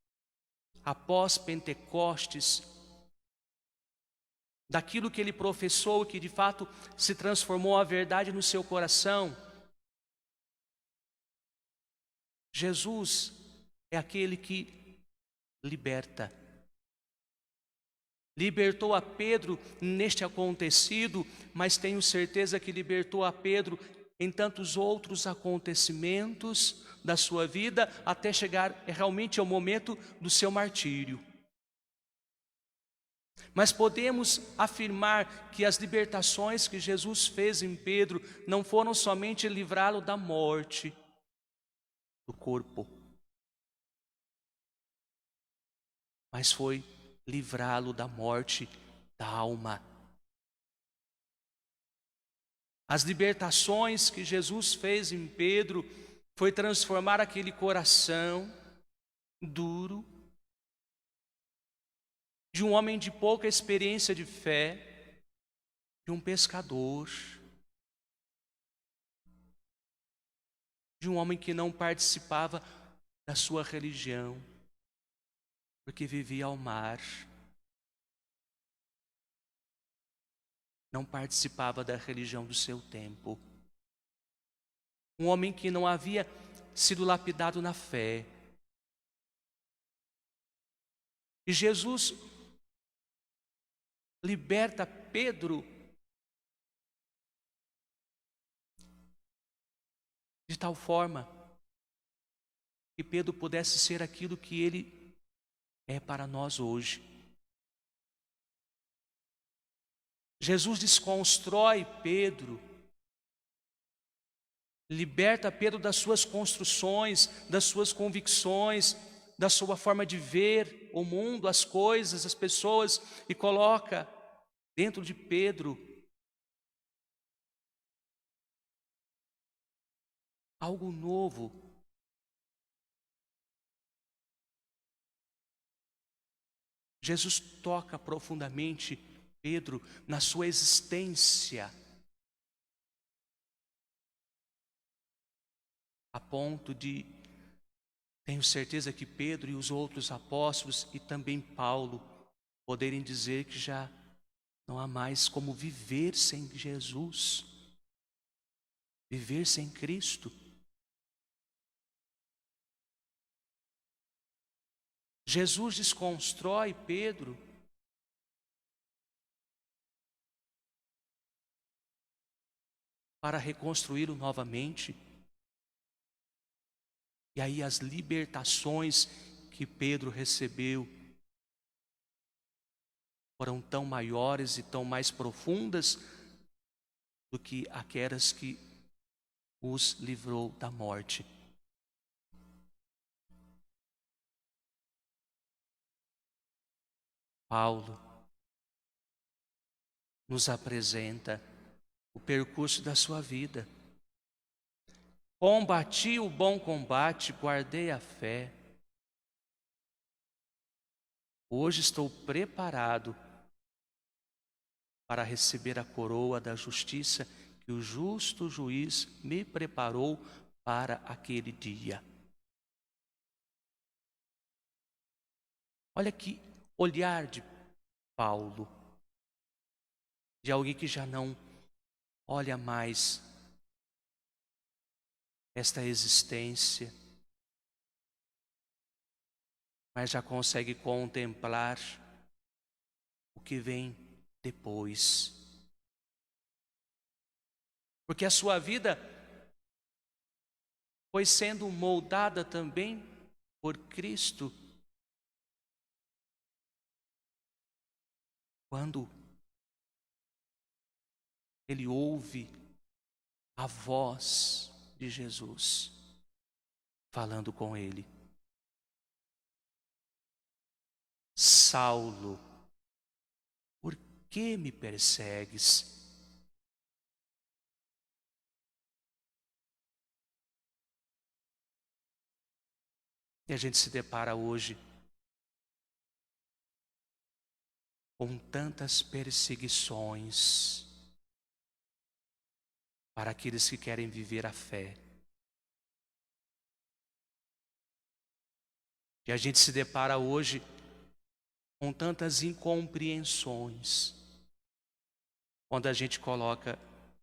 após Pentecostes, daquilo que ele professou, que de fato se transformou a verdade no seu coração. Jesus é aquele que liberta. Libertou a Pedro neste acontecido, mas tenho certeza que libertou a Pedro em tantos outros acontecimentos da sua vida, até chegar realmente ao momento do seu martírio. Mas podemos afirmar que as libertações que Jesus fez em Pedro não foram somente livrá-lo da morte do corpo, mas foi livrá-lo da morte da alma. As libertações que Jesus fez em Pedro foi transformar aquele coração duro de um homem de pouca experiência de fé, de um pescador, de um homem que não participava da sua religião, porque vivia ao mar, não participava da religião do seu tempo. Um homem que não havia sido lapidado na fé. E Jesus liberta Pedro de tal forma que Pedro pudesse ser aquilo que ele é para nós hoje. Jesus desconstrói Pedro, liberta Pedro das suas construções, das suas convicções, da sua forma de ver o mundo, as coisas, as pessoas, e coloca dentro de Pedro algo novo. Jesus toca profundamente Pedro na sua existência, a ponto de, tenho certeza que Pedro e os outros apóstolos e também Paulo poderem dizer que já não há mais como viver sem Jesus, viver sem Cristo. Jesus desconstrói Pedro para reconstruí-lo novamente. E aí as libertações que Pedro recebeu foram tão maiores e tão mais profundas do que aquelas que os livrou da morte. Paulo nos apresenta o percurso da sua vida. Combati o bom combate, guardei a fé. Hoje estou preparado para receber a coroa da justiça que o justo juiz me preparou para aquele dia. Olha que olhar de Paulo, de alguém que já não olha mais esta existência, mas já consegue contemplar o que vem depois. Porque a sua vida foi sendo moldada também por Cristo. Quando ele ouve a voz de Jesus falando com ele: Saulo, por que me persegues? E a gente se depara hoje com tantas perseguições para aqueles que querem viver a fé. E a gente se depara hoje com tantas incompreensões quando a gente coloca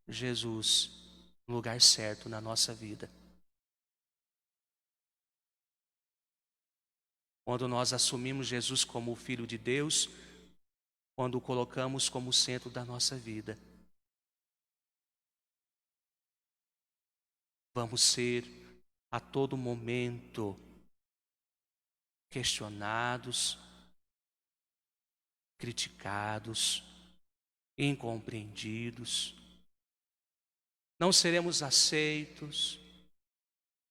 Jesus no lugar certo na nossa vida. Quando nós assumimos Jesus como o Filho de Deus, quando o colocamos como centro da nossa vida, vamos ser a todo momento questionados, criticados, incompreendidos, não seremos aceitos,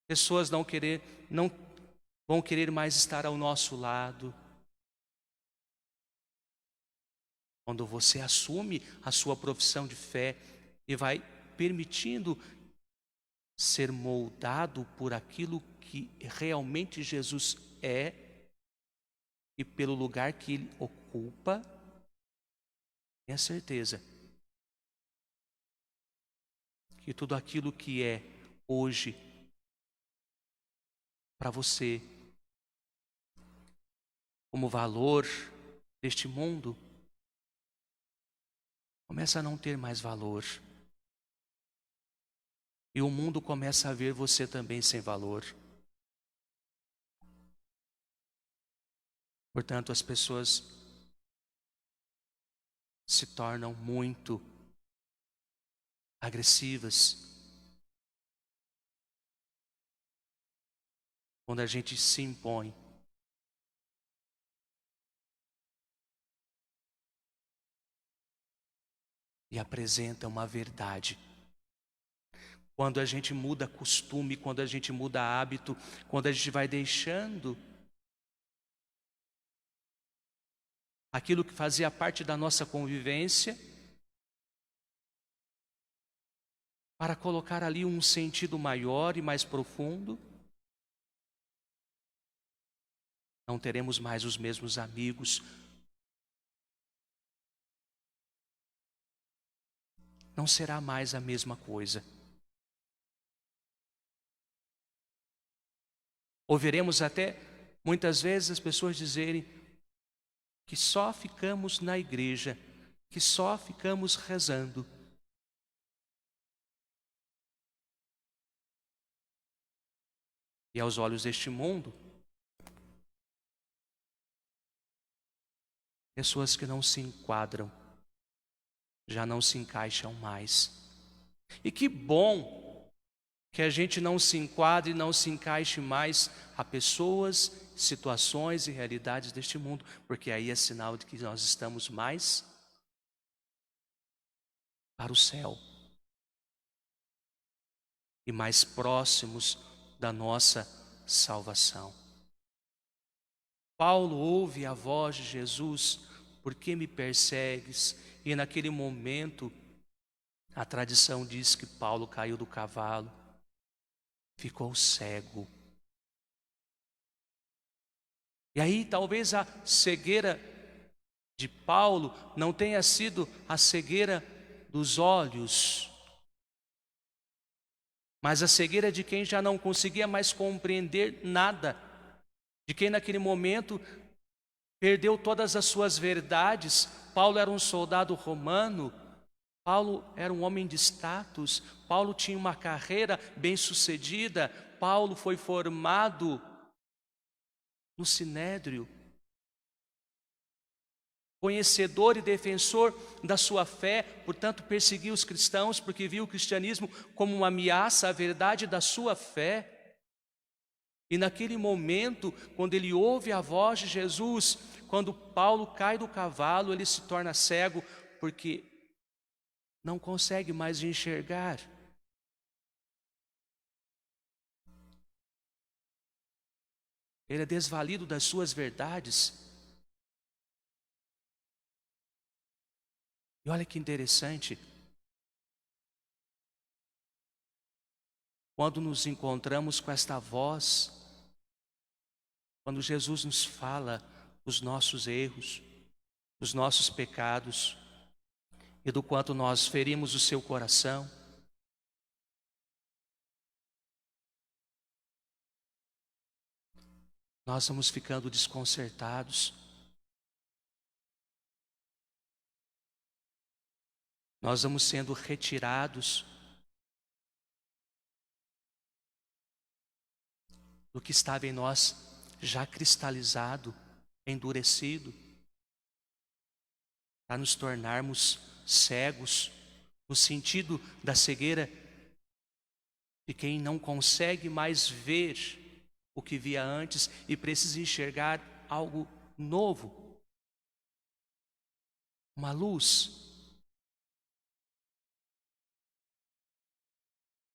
pessoas não vão querer mais estar ao nosso lado. Quando você assume a sua profissão de fé e vai permitindo ser moldado por aquilo que realmente Jesus é e pelo lugar que Ele ocupa, tenha certeza que tudo aquilo que é hoje para você como valor deste mundo, começa a não ter mais valor. E o mundo começa a ver você também sem valor. Portanto, as pessoas se tornam muito agressivas quando a gente se impõe. E apresenta uma verdade. Quando a gente muda costume, quando a gente muda hábito, quando a gente vai deixando aquilo que fazia parte da nossa convivência para colocar ali um sentido maior e mais profundo, não teremos mais os mesmos amigos, não será mais a mesma coisa. Ouviremos até muitas vezes as pessoas dizerem que só ficamos na igreja, que só ficamos rezando. E aos olhos deste mundo, pessoas que não se enquadram, já não se encaixam mais. E que bom que a gente não se enquadre, não se encaixe mais a pessoas, situações e realidades deste mundo, porque aí é sinal de que nós estamos mais para o céu e mais próximos da nossa salvação. Paulo ouve a voz de Jesus: por que me persegues? E naquele momento, a tradição diz que Paulo caiu do cavalo, ficou cego. E aí talvez a cegueira de Paulo não tenha sido a cegueira dos olhos, mas a cegueira de quem já não conseguia mais compreender nada, de quem naquele momento perdeu todas as suas verdades. Paulo era um soldado romano, Paulo era um homem de status, Paulo tinha uma carreira bem-sucedida, Paulo foi formado no Sinédrio, conhecedor e defensor da sua fé, portanto perseguiu os cristãos porque viu o cristianismo como uma ameaça à verdade da sua fé. E naquele momento, quando ele ouve a voz de Jesus, quando Paulo cai do cavalo, ele se torna cego porque não consegue mais enxergar. Ele é desvalido das suas verdades. E olha que interessante, quando nos encontramos com esta voz, quando Jesus nos fala dos nossos erros, dos nossos pecados e do quanto nós ferimos o seu coração, nós vamos ficando desconcertados. Nós vamos sendo retirados do que estava em nós já cristalizado, endurecido, para nos tornarmos cegos, no sentido da cegueira de quem não consegue mais ver o que via antes e precisa enxergar algo novo. uma luz.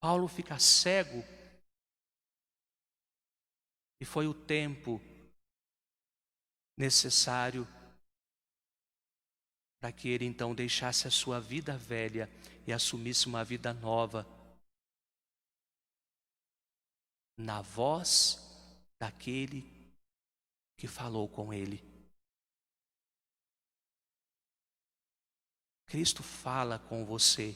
Paulo fica cego e foi o tempo necessário para que ele então deixasse a sua vida velha e assumisse uma vida nova na voz daquele que falou com ele. Cristo fala com você.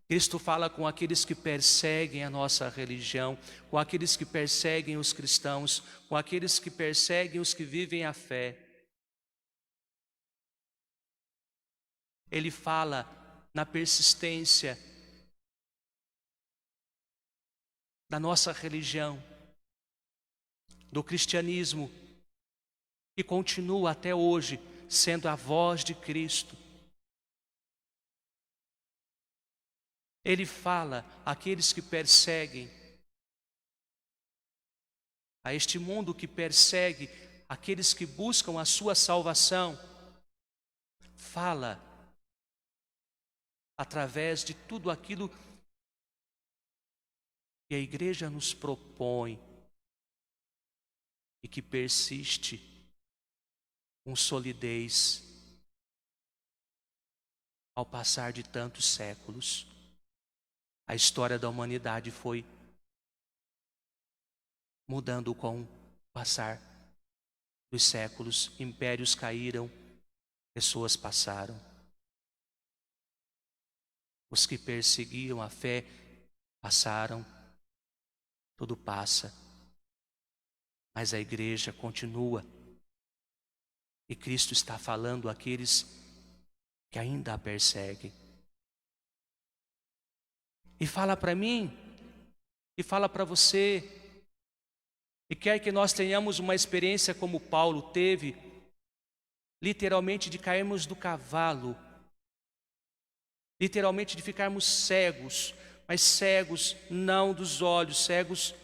Cristo fala com aqueles que perseguem a nossa religião, com aqueles que perseguem os cristãos, com aqueles que perseguem os que vivem a fé. Ele fala na persistência da nossa religião, do cristianismo, que continua até hoje sendo a voz de Cristo. Ele fala àqueles que perseguem, a este mundo que persegue aqueles que buscam a sua salvação. Fala através de tudo aquilo que a igreja nos propõe e que persiste com solidez ao passar de tantos séculos. A história da humanidade foi mudando com o passar dos séculos. Impérios caíram, pessoas passaram. Os que perseguiam a fé passaram, tudo passa. Mas a igreja continua. E Cristo está falando àqueles que ainda a perseguem. E fala para mim, e fala para você, e quer que nós tenhamos uma experiência como Paulo teve, literalmente de cairmos do cavalo, literalmente de ficarmos cegos, mas cegos não dos olhos, cegos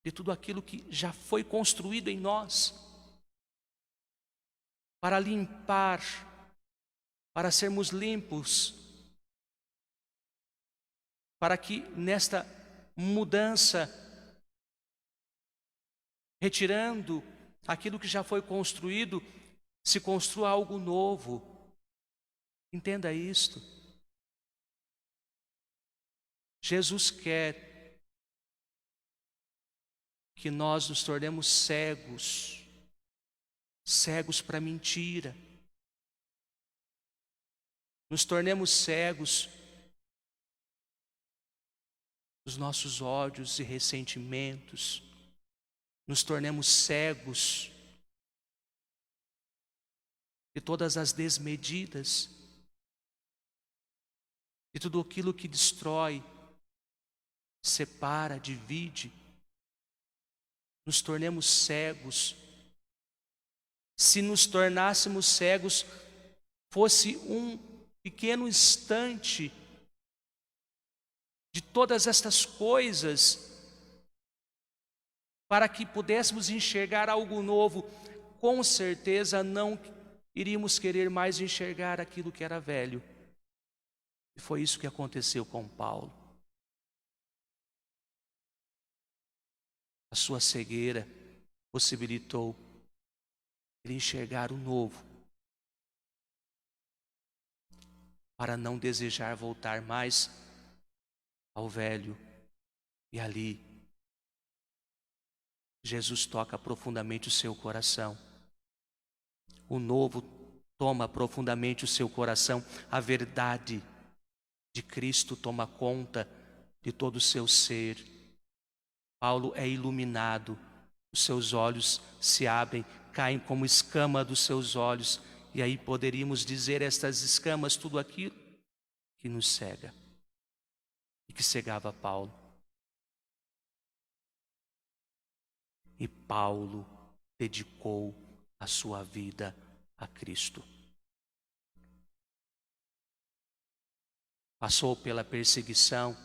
de tudo aquilo que já foi construído em nós, para limpar, para sermos limpos, para que nesta mudança, retirando aquilo que já foi construído, se construa algo novo. Entenda isto. Jesus quer que nós nos tornemos cegos, cegos para a mentira. Nos tornemos cegos dos nossos ódios e ressentimentos. Nos tornemos cegos de todas as desmedidas, de tudo aquilo que destrói, separa, divide. Nos tornemos cegos. Se nos tornássemos cegos, fosse um pequeno instante de todas estas coisas, para que pudéssemos enxergar algo novo, com certeza não iríamos querer mais enxergar aquilo que era velho. E foi isso que aconteceu com Paulo. A sua cegueira possibilitou ele enxergar o novo, para não desejar voltar mais ao velho. E ali, Jesus toca profundamente o seu coração. O novo toma profundamente o seu coração. A verdade de Cristo toma conta de todo o seu ser. Paulo é iluminado, os seus olhos se abrem, caem como escama dos seus olhos. E aí poderíamos dizer estas escamas, tudo aquilo que nos cega e que cegava Paulo. E Paulo dedicou a sua vida a Cristo. Passou pela perseguição,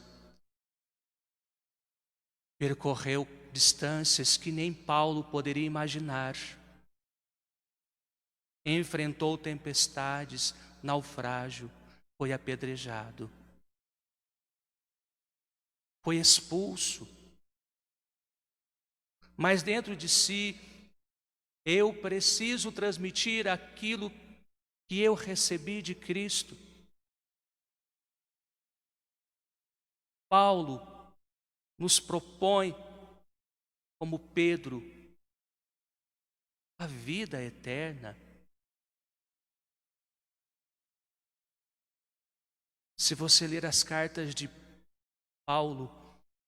percorreu distâncias que nem Paulo poderia imaginar. Enfrentou tempestades, naufrágio, foi apedrejado, foi expulso. Mas dentro de si, eu preciso transmitir aquilo que eu recebi de Cristo. Paulo nos propõe, como Pedro, a vida eterna. Se você ler as cartas de Paulo,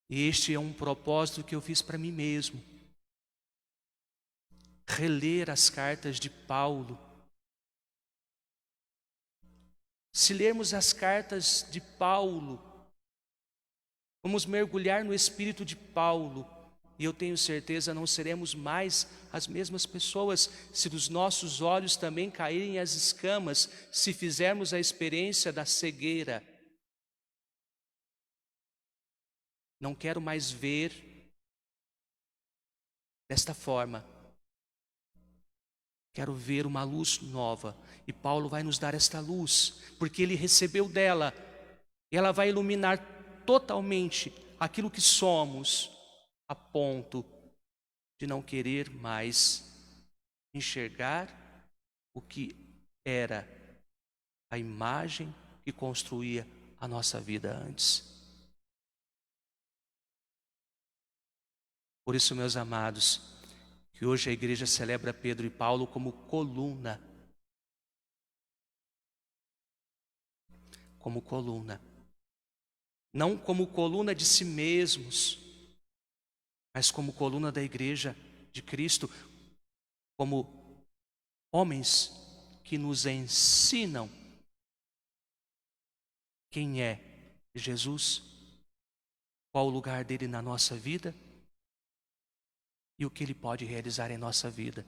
este é um propósito que eu fiz para mim mesmo. Reler as cartas de Paulo. Se lermos as cartas de Paulo, vamos mergulhar no espírito de Paulo, e eu tenho certeza não seremos mais as mesmas pessoas se dos nossos olhos também caírem as escamas, se fizermos a experiência da cegueira. Não quero mais ver desta forma. Quero ver uma luz nova. E Paulo vai nos dar esta luz, porque ele recebeu dela. E ela vai iluminar totalmente aquilo que somos, a ponto de não querer mais enxergar o que era a imagem que construía a nossa vida antes. Por isso, meus amados, que hoje a igreja celebra Pedro e Paulo como coluna. Como coluna. Não como coluna de si mesmos, mas como coluna da igreja de Cristo, como homens que nos ensinam quem é Jesus, qual o lugar dele na nossa vida e o que ele pode realizar em nossa vida.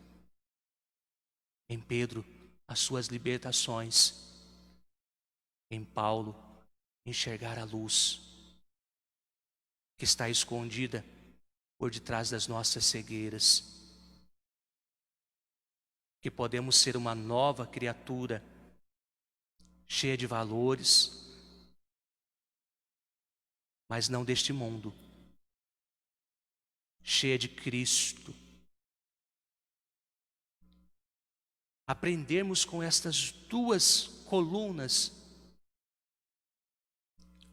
Em Pedro, as suas libertações. Em Paulo, enxergar a luz que está escondida por detrás das nossas cegueiras. Que podemos ser uma nova criatura, cheia de valores, mas não deste mundo. Cheia de Cristo. Aprendermos com estas duas colunas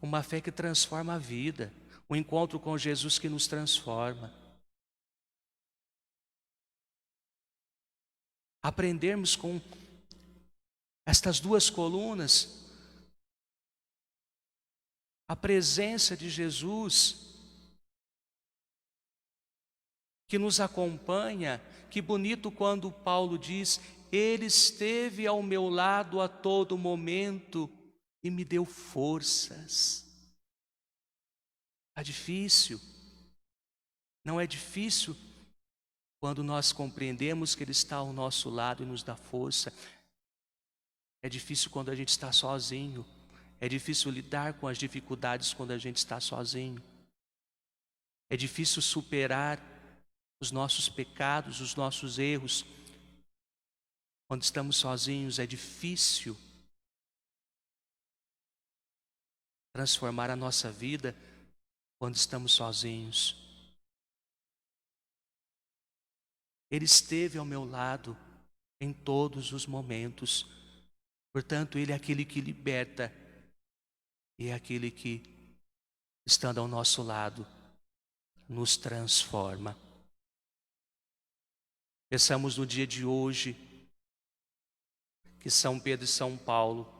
uma fé que transforma a vida, um encontro com Jesus que nos transforma. Aprendermos com estas duas colunas a presença de Jesus que nos acompanha. Que bonito quando Paulo diz: Ele esteve ao meu lado a todo momento e me deu forças. É difícil. Não é difícil quando nós compreendemos que Ele está ao nosso lado e nos dá força. É difícil quando a gente está sozinho. É difícil lidar com as dificuldades quando a gente está sozinho. É difícil superar os nossos pecados, os nossos erros. Quando estamos sozinhos, é difícil transformar a nossa vida quando estamos sozinhos. Ele esteve ao meu lado em todos os momentos. Portanto, Ele é aquele que liberta e é aquele que, estando ao nosso lado, nos transforma. Pensamos no dia de hoje que São Pedro e São Paulo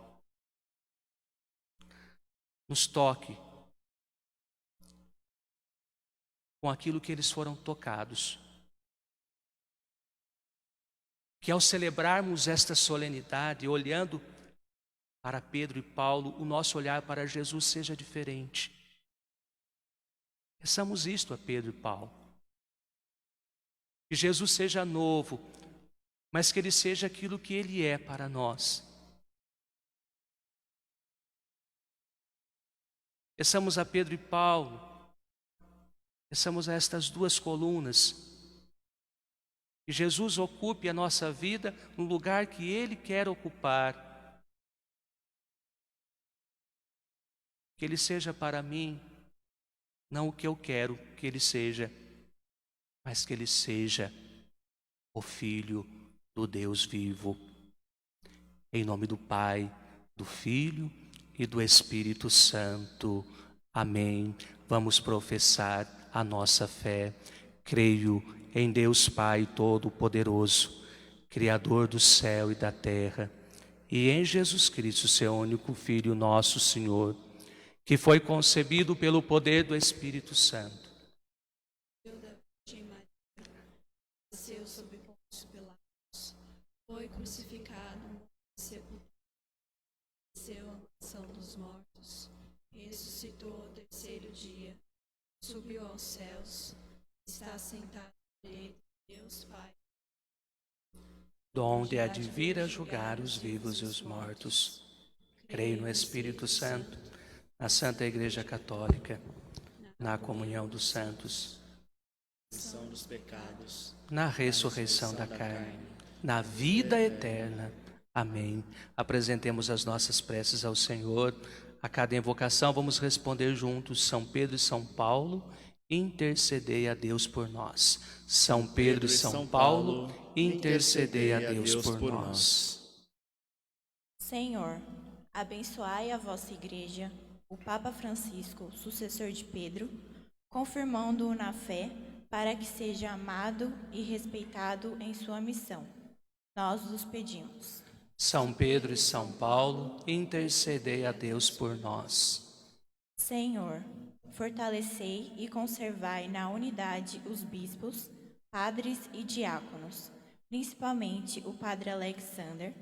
nos toque com aquilo que eles foram tocados. Que ao celebrarmos esta solenidade, olhando para Pedro e Paulo, o nosso olhar para Jesus seja diferente. Peçamos isto a Pedro e Paulo. Que Jesus seja novo, mas que Ele seja aquilo que Ele é para nós. Peçamos a Pedro e Paulo, Peçamos a estas duas colunas que Jesus ocupe a nossa vida no lugar que Ele quer ocupar. Que Ele seja para mim, não o que eu quero que Ele seja, mas que Ele seja o Filho do Deus vivo. Em nome do Pai, do Filho e do Espírito Santo. Amém. Vamos professar a nossa fé. Creio em Deus Pai Todo-Poderoso, Criador do céu e da terra, e em Jesus Cristo, seu único Filho, nosso Senhor, que foi concebido pelo poder do Espírito Santo. Nasceu sob Pôncio Pilatos, foi crucificado, sepultado, desceu à mansão dos mortos, ressuscitou ao terceiro dia, subiu aos céus, está sentado à direita de Deus Pai, Donde há de vir a julgar os vivos e os mortos. Creio no Espírito Santo, na Santa Igreja Católica, na comunhão dos santos, Dos pecados, na ressurreição da carne, na vida eterna. Amém. Apresentemos as nossas preces ao Senhor. A cada invocação vamos responder juntos. São Pedro e São Paulo, intercedei a Deus por nós. São Pedro e São Paulo, intercedei a Deus por nós. Senhor, abençoai a vossa Igreja, o Papa Francisco, sucessor de Pedro, confirmando-o na fé, para que seja amado e respeitado em sua missão. Nós os pedimos. São Pedro e São Paulo, intercedei a Deus por nós. Senhor, fortalecei e conservai na unidade os bispos, padres e diáconos, principalmente o Padre Alexander,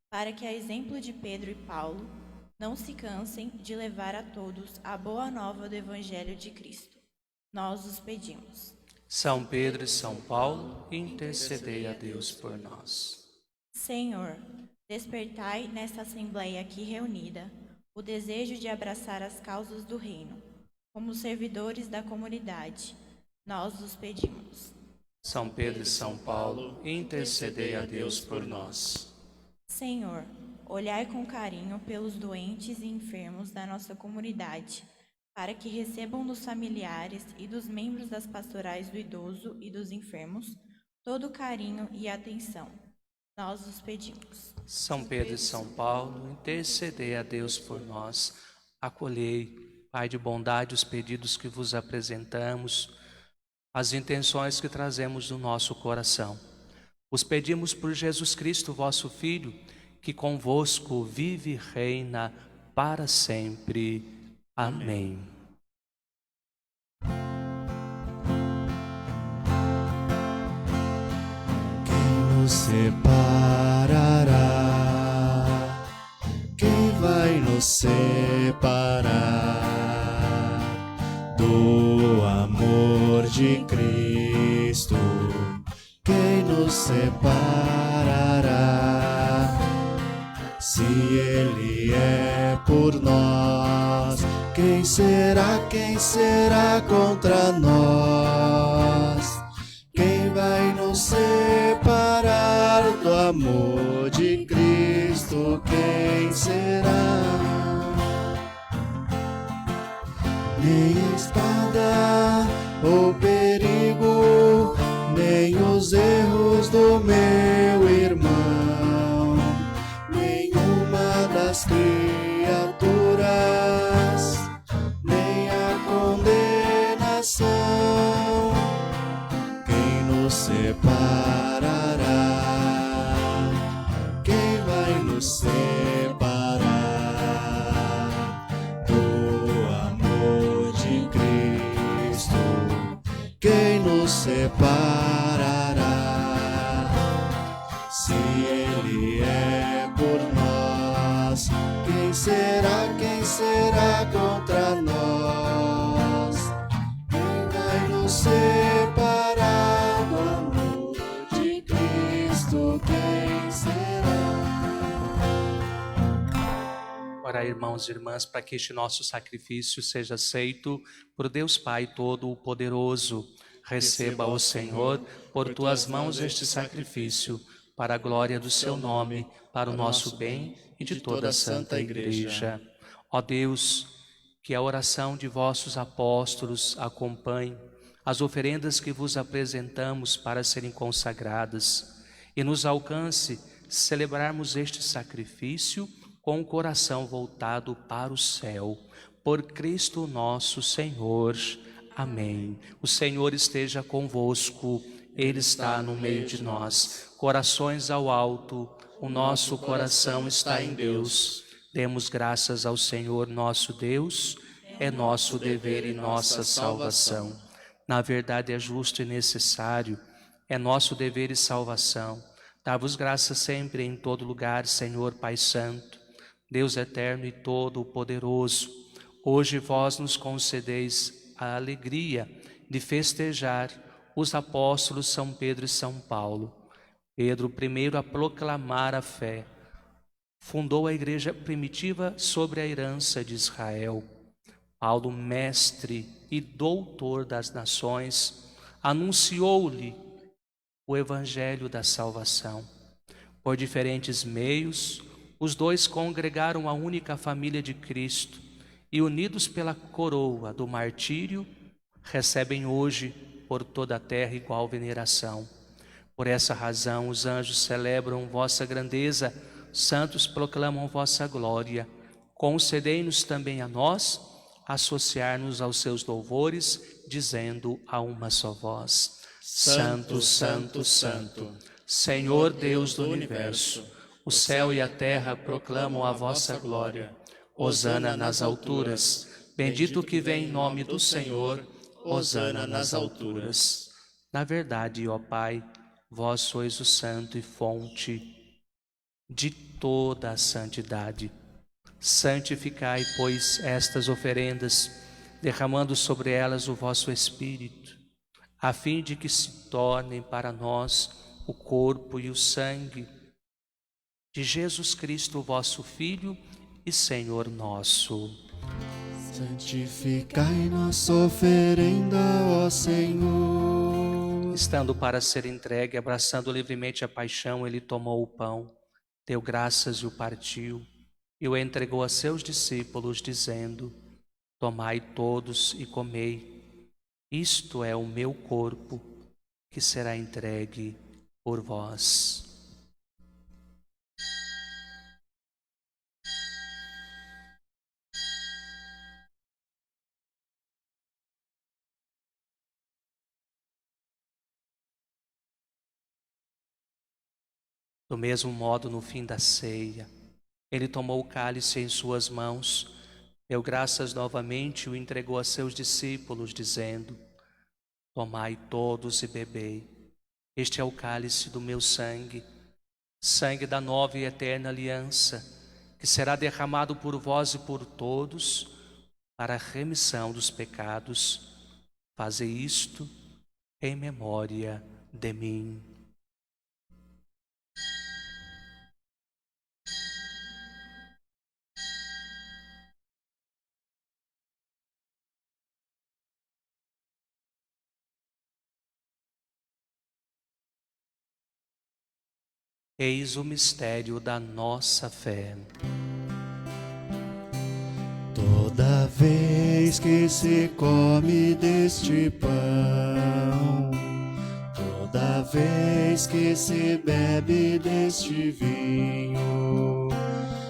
para que, a exemplo de Pedro e Paulo, não se cansem de levar a todos a boa nova do Evangelho de Cristo. Nós os pedimos. São Pedro e São Paulo, intercedei a Deus por nós. Senhor, despertai nesta Assembleia aqui reunida o desejo de abraçar as causas do Reino, como servidores da comunidade. Nós os pedimos. São Pedro e São Paulo, intercedei a Deus por nós. Senhor, olhai com carinho pelos doentes e enfermos da nossa comunidade, para que recebam dos familiares e dos membros das pastorais do idoso e dos enfermos todo o carinho e atenção. Nós os pedimos. São Pedro e São Paulo, intercedei a Deus por nós. Acolhei, Pai de bondade, os pedidos que vos apresentamos, as intenções que trazemos no nosso coração. Os pedimos por Jesus Cristo, vosso Filho, que convosco vive e reina para sempre. Amém. Quem nos separará? Quem vai nos separar do amor de Cristo? Quem nos separará? Se Ele é por nós, quem será contra nós? Quem vai nos separar do amor de Cristo? Quem será? Nem espada ou perigo, nem os erros do meu irmão, nenhuma das criaturas, nem a condenação. Quem nos separará? Quem vai nos separar do amor de Cristo? Quem nos separará? Se Ele é por nós, quem será contra nós? Quem vai nos separar do amor de Cristo? Quem será? Com orar, irmãos e irmãs, para que este nosso sacrifício seja aceito por Deus Pai Todo-Poderoso. Receba, ó Senhor, por tuas mãos este sacrifício, para a glória do seu nome, para o nosso bem e de toda a Santa Igreja. Ó Deus, que a oração de vossos apóstolos acompanhe as oferendas que vos apresentamos para serem consagradas e nos alcance celebrarmos este sacrifício com o coração voltado para o céu. Por Cristo nosso Senhor. Amém. O Senhor esteja convosco, Ele está no meio de nós. Corações ao alto, o nosso coração está em Deus. Demos graças ao Senhor nosso Deus, é nosso dever e nossa salvação. Na verdade é justo e necessário, é nosso dever e salvação. Dar-vos graças sempre em todo lugar, Senhor Pai Santo, Deus eterno e todo-poderoso. Hoje vós nos concedeis a alegria de festejar os apóstolos São Pedro e São Paulo. Pedro, primeiro a proclamar a fé, fundou a igreja primitiva sobre a herança de Israel. Paulo, mestre e doutor das nações, anunciou-lhe o evangelho da salvação. Por diferentes meios, os dois congregaram a única família de Cristo e, unidos pela coroa do martírio, recebem hoje por toda a terra igual veneração. Por essa razão, os anjos celebram vossa grandeza, santos proclamam vossa glória. Concedei-nos também a nós associar-nos aos seus louvores, dizendo a uma só voz: Santo, Santo, Santo, Senhor Deus do universo, o céu e a terra proclamam a vossa glória. Hosana nas alturas, bendito que vem em nome do Senhor, hosana nas alturas. Na verdade, ó Pai, vós sois o santo e fonte de toda a santidade. Santificai, pois, estas oferendas, derramando sobre elas o vosso Espírito, a fim de que se tornem para nós o corpo e o sangue de Jesus Cristo, vosso Filho e Senhor nosso. Santificai nossa oferenda, ó Senhor. Estando para ser entregue, abraçando livremente a paixão, ele tomou o pão, deu graças e o partiu, e o entregou a seus discípulos, dizendo: Tomai todos e comei, isto é o meu corpo, que será entregue por vós. Do mesmo modo, no fim da ceia, ele tomou o cálice em suas mãos, deu graças novamente e o entregou a seus discípulos, dizendo: Tomai todos e bebei. Este é o cálice do meu sangue, sangue da nova e eterna aliança, que será derramado por vós e por todos para a remissão dos pecados. Fazei isto em memória de mim. Eis o mistério da nossa fé. Toda vez que se come deste pão, toda vez que se bebe deste vinho,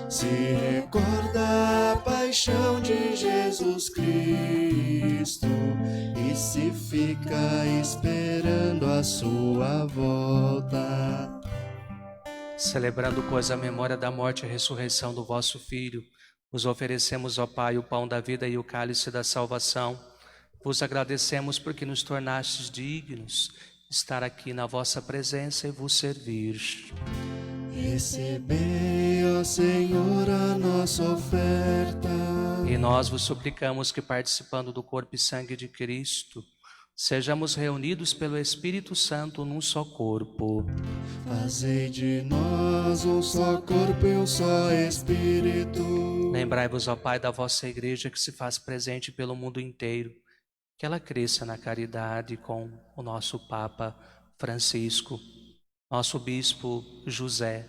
se recorda a paixão de Jesus Cristo e se fica esperando a sua volta. Celebrando, pois, a memória da morte e a ressurreição do vosso Filho, vos oferecemos, ó Pai, o pão da vida e o cálice da salvação. Vos agradecemos porque nos tornastes dignos de estar aqui na vossa presença e vos servir. Recebei, ó Senhor, a nossa oferta. E nós vos suplicamos que, participando do corpo e sangue de Cristo, sejamos reunidos pelo Espírito Santo num só corpo. Fazei de nós um só corpo e um só Espírito. Lembrai-vos, ó Pai, da vossa Igreja que se faz presente pelo mundo inteiro, que ela cresça na caridade com o nosso Papa Francisco, nosso Bispo José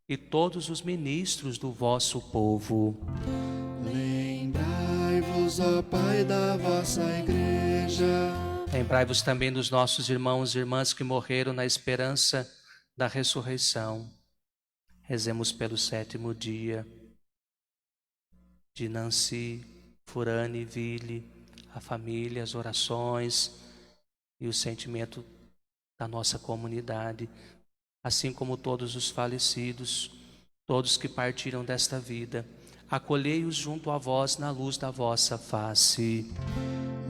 e todos os ministros do vosso povo. Lembrai-vos, ó Pai, da vossa Igreja. Lembrai-vos também dos nossos irmãos e irmãs que morreram na esperança da ressurreição. Rezemos pelo 7º dia de Nancy, Furane, Ville, a família, as orações e o sentimento da nossa comunidade, assim como todos os falecidos, todos que partiram desta vida. Acolhei-os junto a vós na luz da vossa face.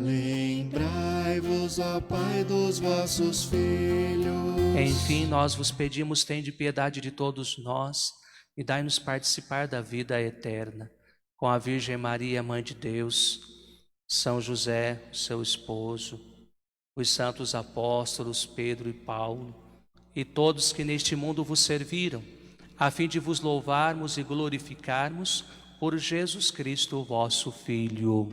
Lembrai-vos, ó Pai, dos vossos filhos. Enfim, nós vos pedimos, tende piedade de todos nós e dai-nos participar da vida eterna. Com a Virgem Maria, Mãe de Deus, São José, seu esposo, os santos apóstolos Pedro e Paulo, e todos que neste mundo vos serviram, a fim de vos louvarmos e glorificarmos por Jesus Cristo, vosso Filho.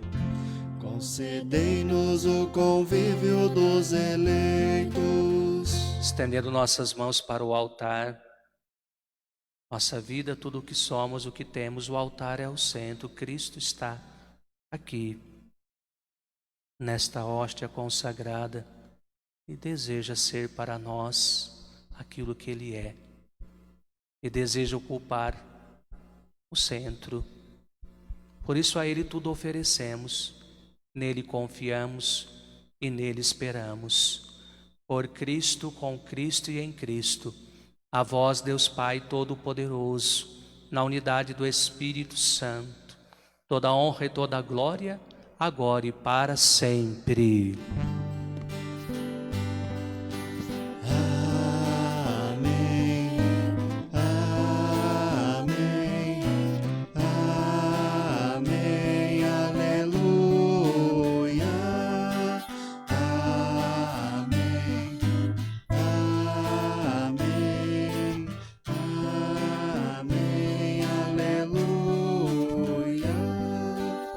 Concedei-nos o convívio dos eleitos. Estendendo nossas mãos para o altar, nossa vida, tudo o que somos, o que temos, o altar é o centro. Cristo está aqui, nesta hóstia consagrada, e deseja ser para nós aquilo que Ele é, e deseja ocupar o centro. Por isso a Ele tudo oferecemos, nele confiamos e nele esperamos. Por Cristo, com Cristo e em Cristo, a vós, Deus Pai Todo-Poderoso, na unidade do Espírito Santo, toda honra e toda glória, agora e para sempre. Amém, amém, amém, aleluia. Amém, amém, amém, aleluia.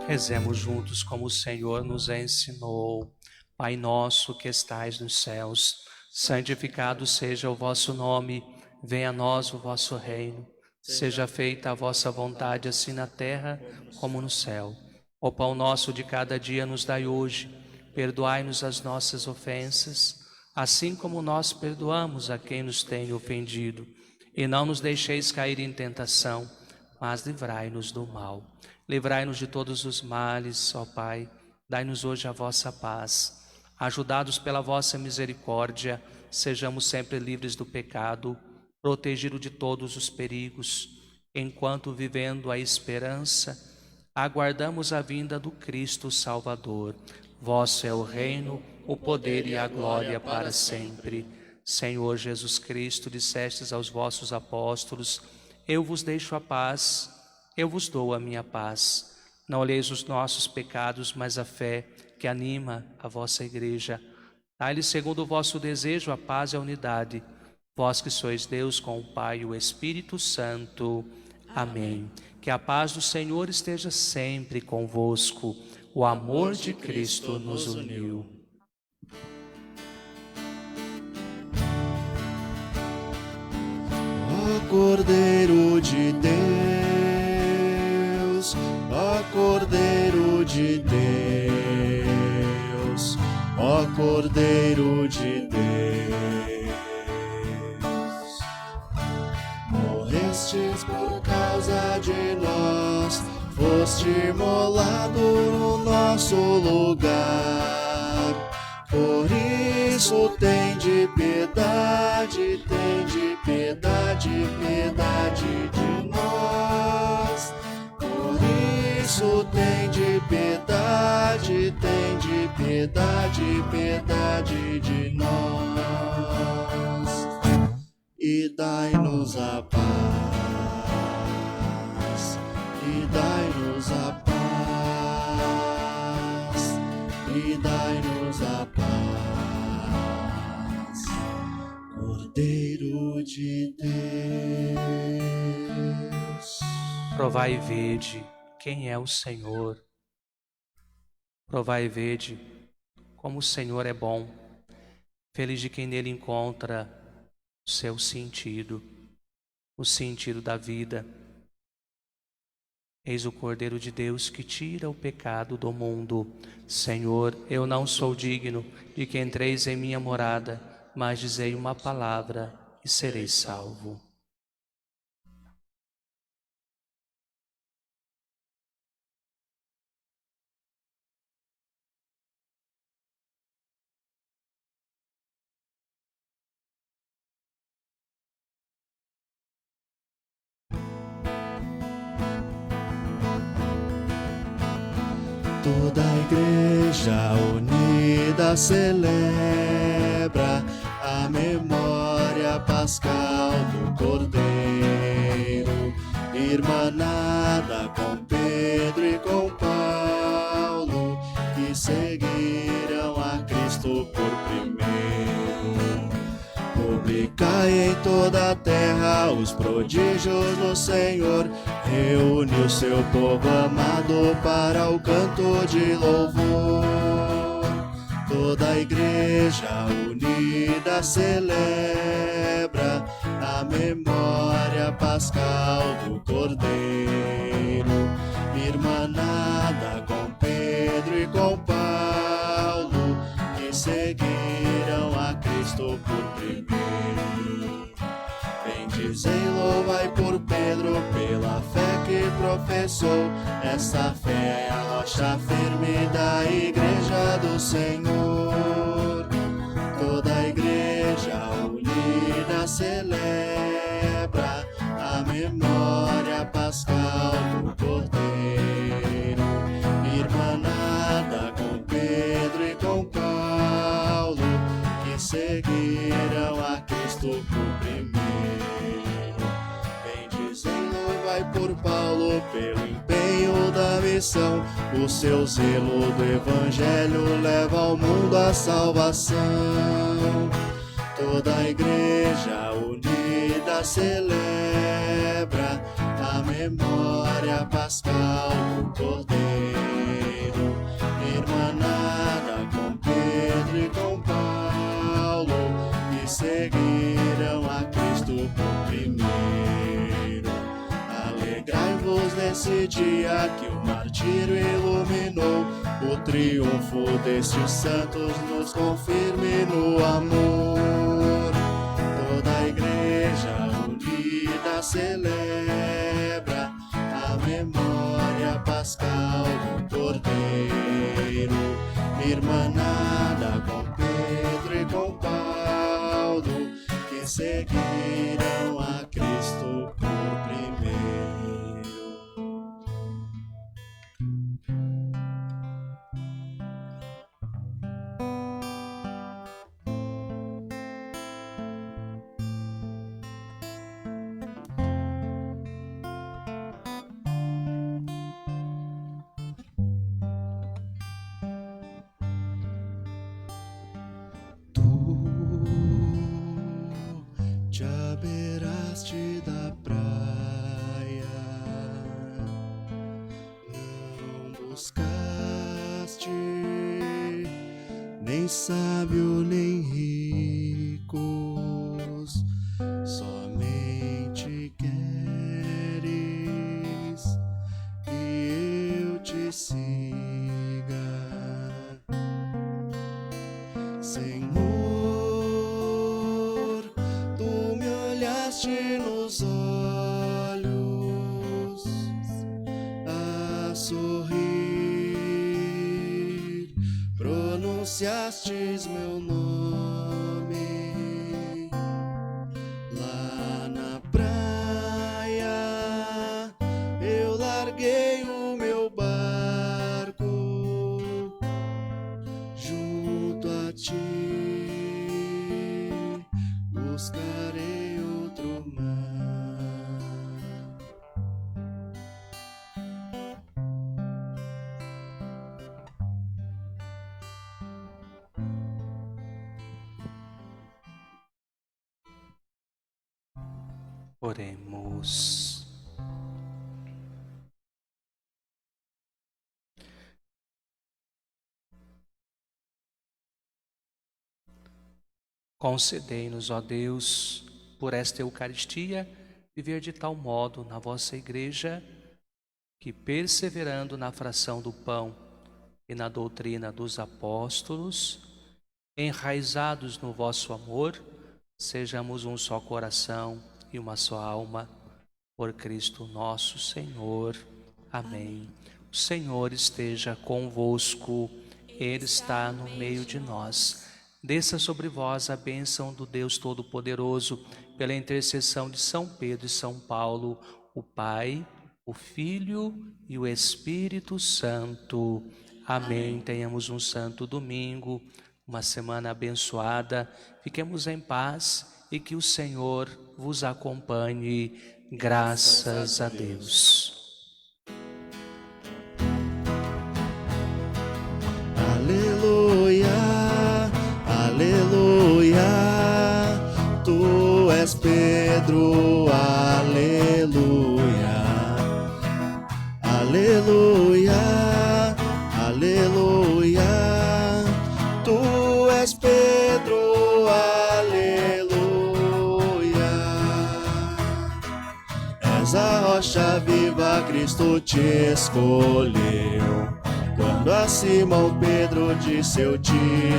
Rezemos juntos como o Senhor nos ensinou. Pai nosso que estais nos céus, santificado seja o vosso nome. Venha a nós o vosso reino. Seja feita a vossa vontade, assim na terra como no céu. O pão nosso de cada dia nos dai hoje. Perdoai-nos as nossas ofensas, assim como nós perdoamos a quem nos tem ofendido. E não nos deixeis cair em tentação, mas livrai-nos do mal. Livrai-nos de todos os males, ó Pai. Dai-nos hoje a vossa paz. Ajudados pela vossa misericórdia, sejamos sempre livres do pecado, protegidos de todos os perigos, enquanto, vivendo a esperança, aguardamos a vinda do Cristo Salvador. Vosso é o reino, o poder e a glória para sempre. Senhor Jesus Cristo, dissestes aos vossos apóstolos: eu vos deixo a paz, eu vos dou a minha paz. Não olheis os nossos pecados, mas a fé que anima a vossa Igreja. Dai-lhe, segundo o vosso desejo, a paz e a unidade. Vós que sois Deus com o Pai e o Espírito Santo. Amém. Que a paz do Senhor esteja sempre convosco. O amor de Cristo nos uniu. Ó Cordeiro de Deus, ó Cordeiro de Deus, ó Cordeiro de Deus, morrestes por causa de nós, foste imolado no nosso lugar. Por isso tende piedade, piedade de nós. Por isso tende piedade, piedade de nós. E dai-nos a paz, e dai-nos a paz, e dai-nos a paz. Cordeiro de Deus. Provai e vede quem é o Senhor. Provai e vede como o Senhor é bom. Feliz de quem nele encontra o seu sentido, o sentido da vida. Eis o Cordeiro de Deus que tira o pecado do mundo. Senhor, eu não sou digno de que entreis em minha morada, mas dizei uma palavra e serei salvo. Toda a igreja unida celebra a memória pascal do Cordeiro, irmanada com Pedro e com Paulo, que seguiram a Cristo por primeiro. Publicai em toda a terra os prodígios do Senhor, reúne o seu povo amado para o canto de louvor. Toda a igreja unida celebra a memória pascal do Cordeiro, irmanada com Pedro e com Paulo, que seguiram a Cristo por primeiro. Bendizei, louvai por Pedro, pela fé que professou. Essa fé é a rocha firme da igreja do Senhor. Toda a igreja unida celebra a memória pascal do Cordeiro, irmanada com Pedro e com Paulo, que seguiram a Cristo por primeiro. Bendizei, louvai por Paulo, pelo empenho da missão. O seu zelo do evangelho leva ao mundo a salvação. Toda a igreja unida celebra a memória pascal do Cordeiro, irmanada com Pedro e com Paulo, que seguiram a Cristo por primeiro. Alegrai-vos nesse dia que o martírio iluminou, o triunfo destes santos nos confirme no amor. Toda a igreja unida celebra a memória pascal do Cordeiro, irmanada com Pedro e com Paulo, que seguiram a Cristo por primeiro. Te abeiraste da praia, não buscaste nem sábio nem ricos, somente queres que eu te siga, Senhor. Nos olhos a sorrir, pronunciastes meu nome lá na praia. Eu larguei o meu barco junto a ti, buscarei outro mar. Oremos. Concedei-nos, ó Deus, por esta Eucaristia, viver de tal modo na vossa Igreja, que, perseverando na fração do pão e na doutrina dos apóstolos, enraizados no vosso amor, sejamos um só coração e uma só alma, por Cristo nosso Senhor. Amém. O Senhor esteja convosco, Ele está no meio de nós. Desça sobre vós a bênção do Deus Todo-Poderoso, pela intercessão de São Pedro e São Paulo, o Pai, o Filho e o Espírito Santo. Amém. Tenhamos um santo domingo, uma semana abençoada. Fiquemos em paz e que o Senhor vos acompanhe. Graças a Deus. Aleluia, aleluia, tu és Pedro, aleluia, aleluia, aleluia, tu és Pedro, aleluia, és a rocha viva, Cristo te escolheu. Quando a Simão Pedro disse, eu te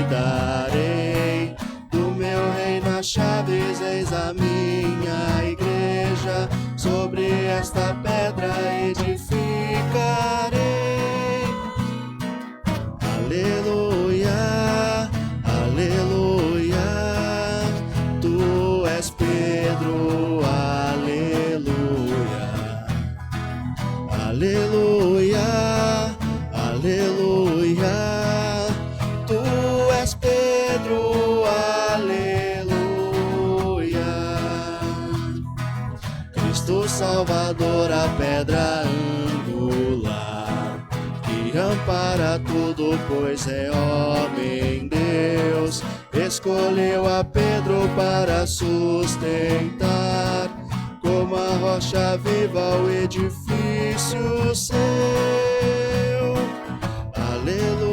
darei do meu reino as chaves, eis a minha igreja, sobre esta pedra edificarei. Aleluia, aleluia, tu és Pedro, aleluia, aleluia, aleluia, tu és Pedro, aleluia. Cristo Salvador, a pedra angular, que ampara tudo, pois é homem Deus, escolheu a Pedro para sustentar, como a rocha viva o edifício seu. Aleluia.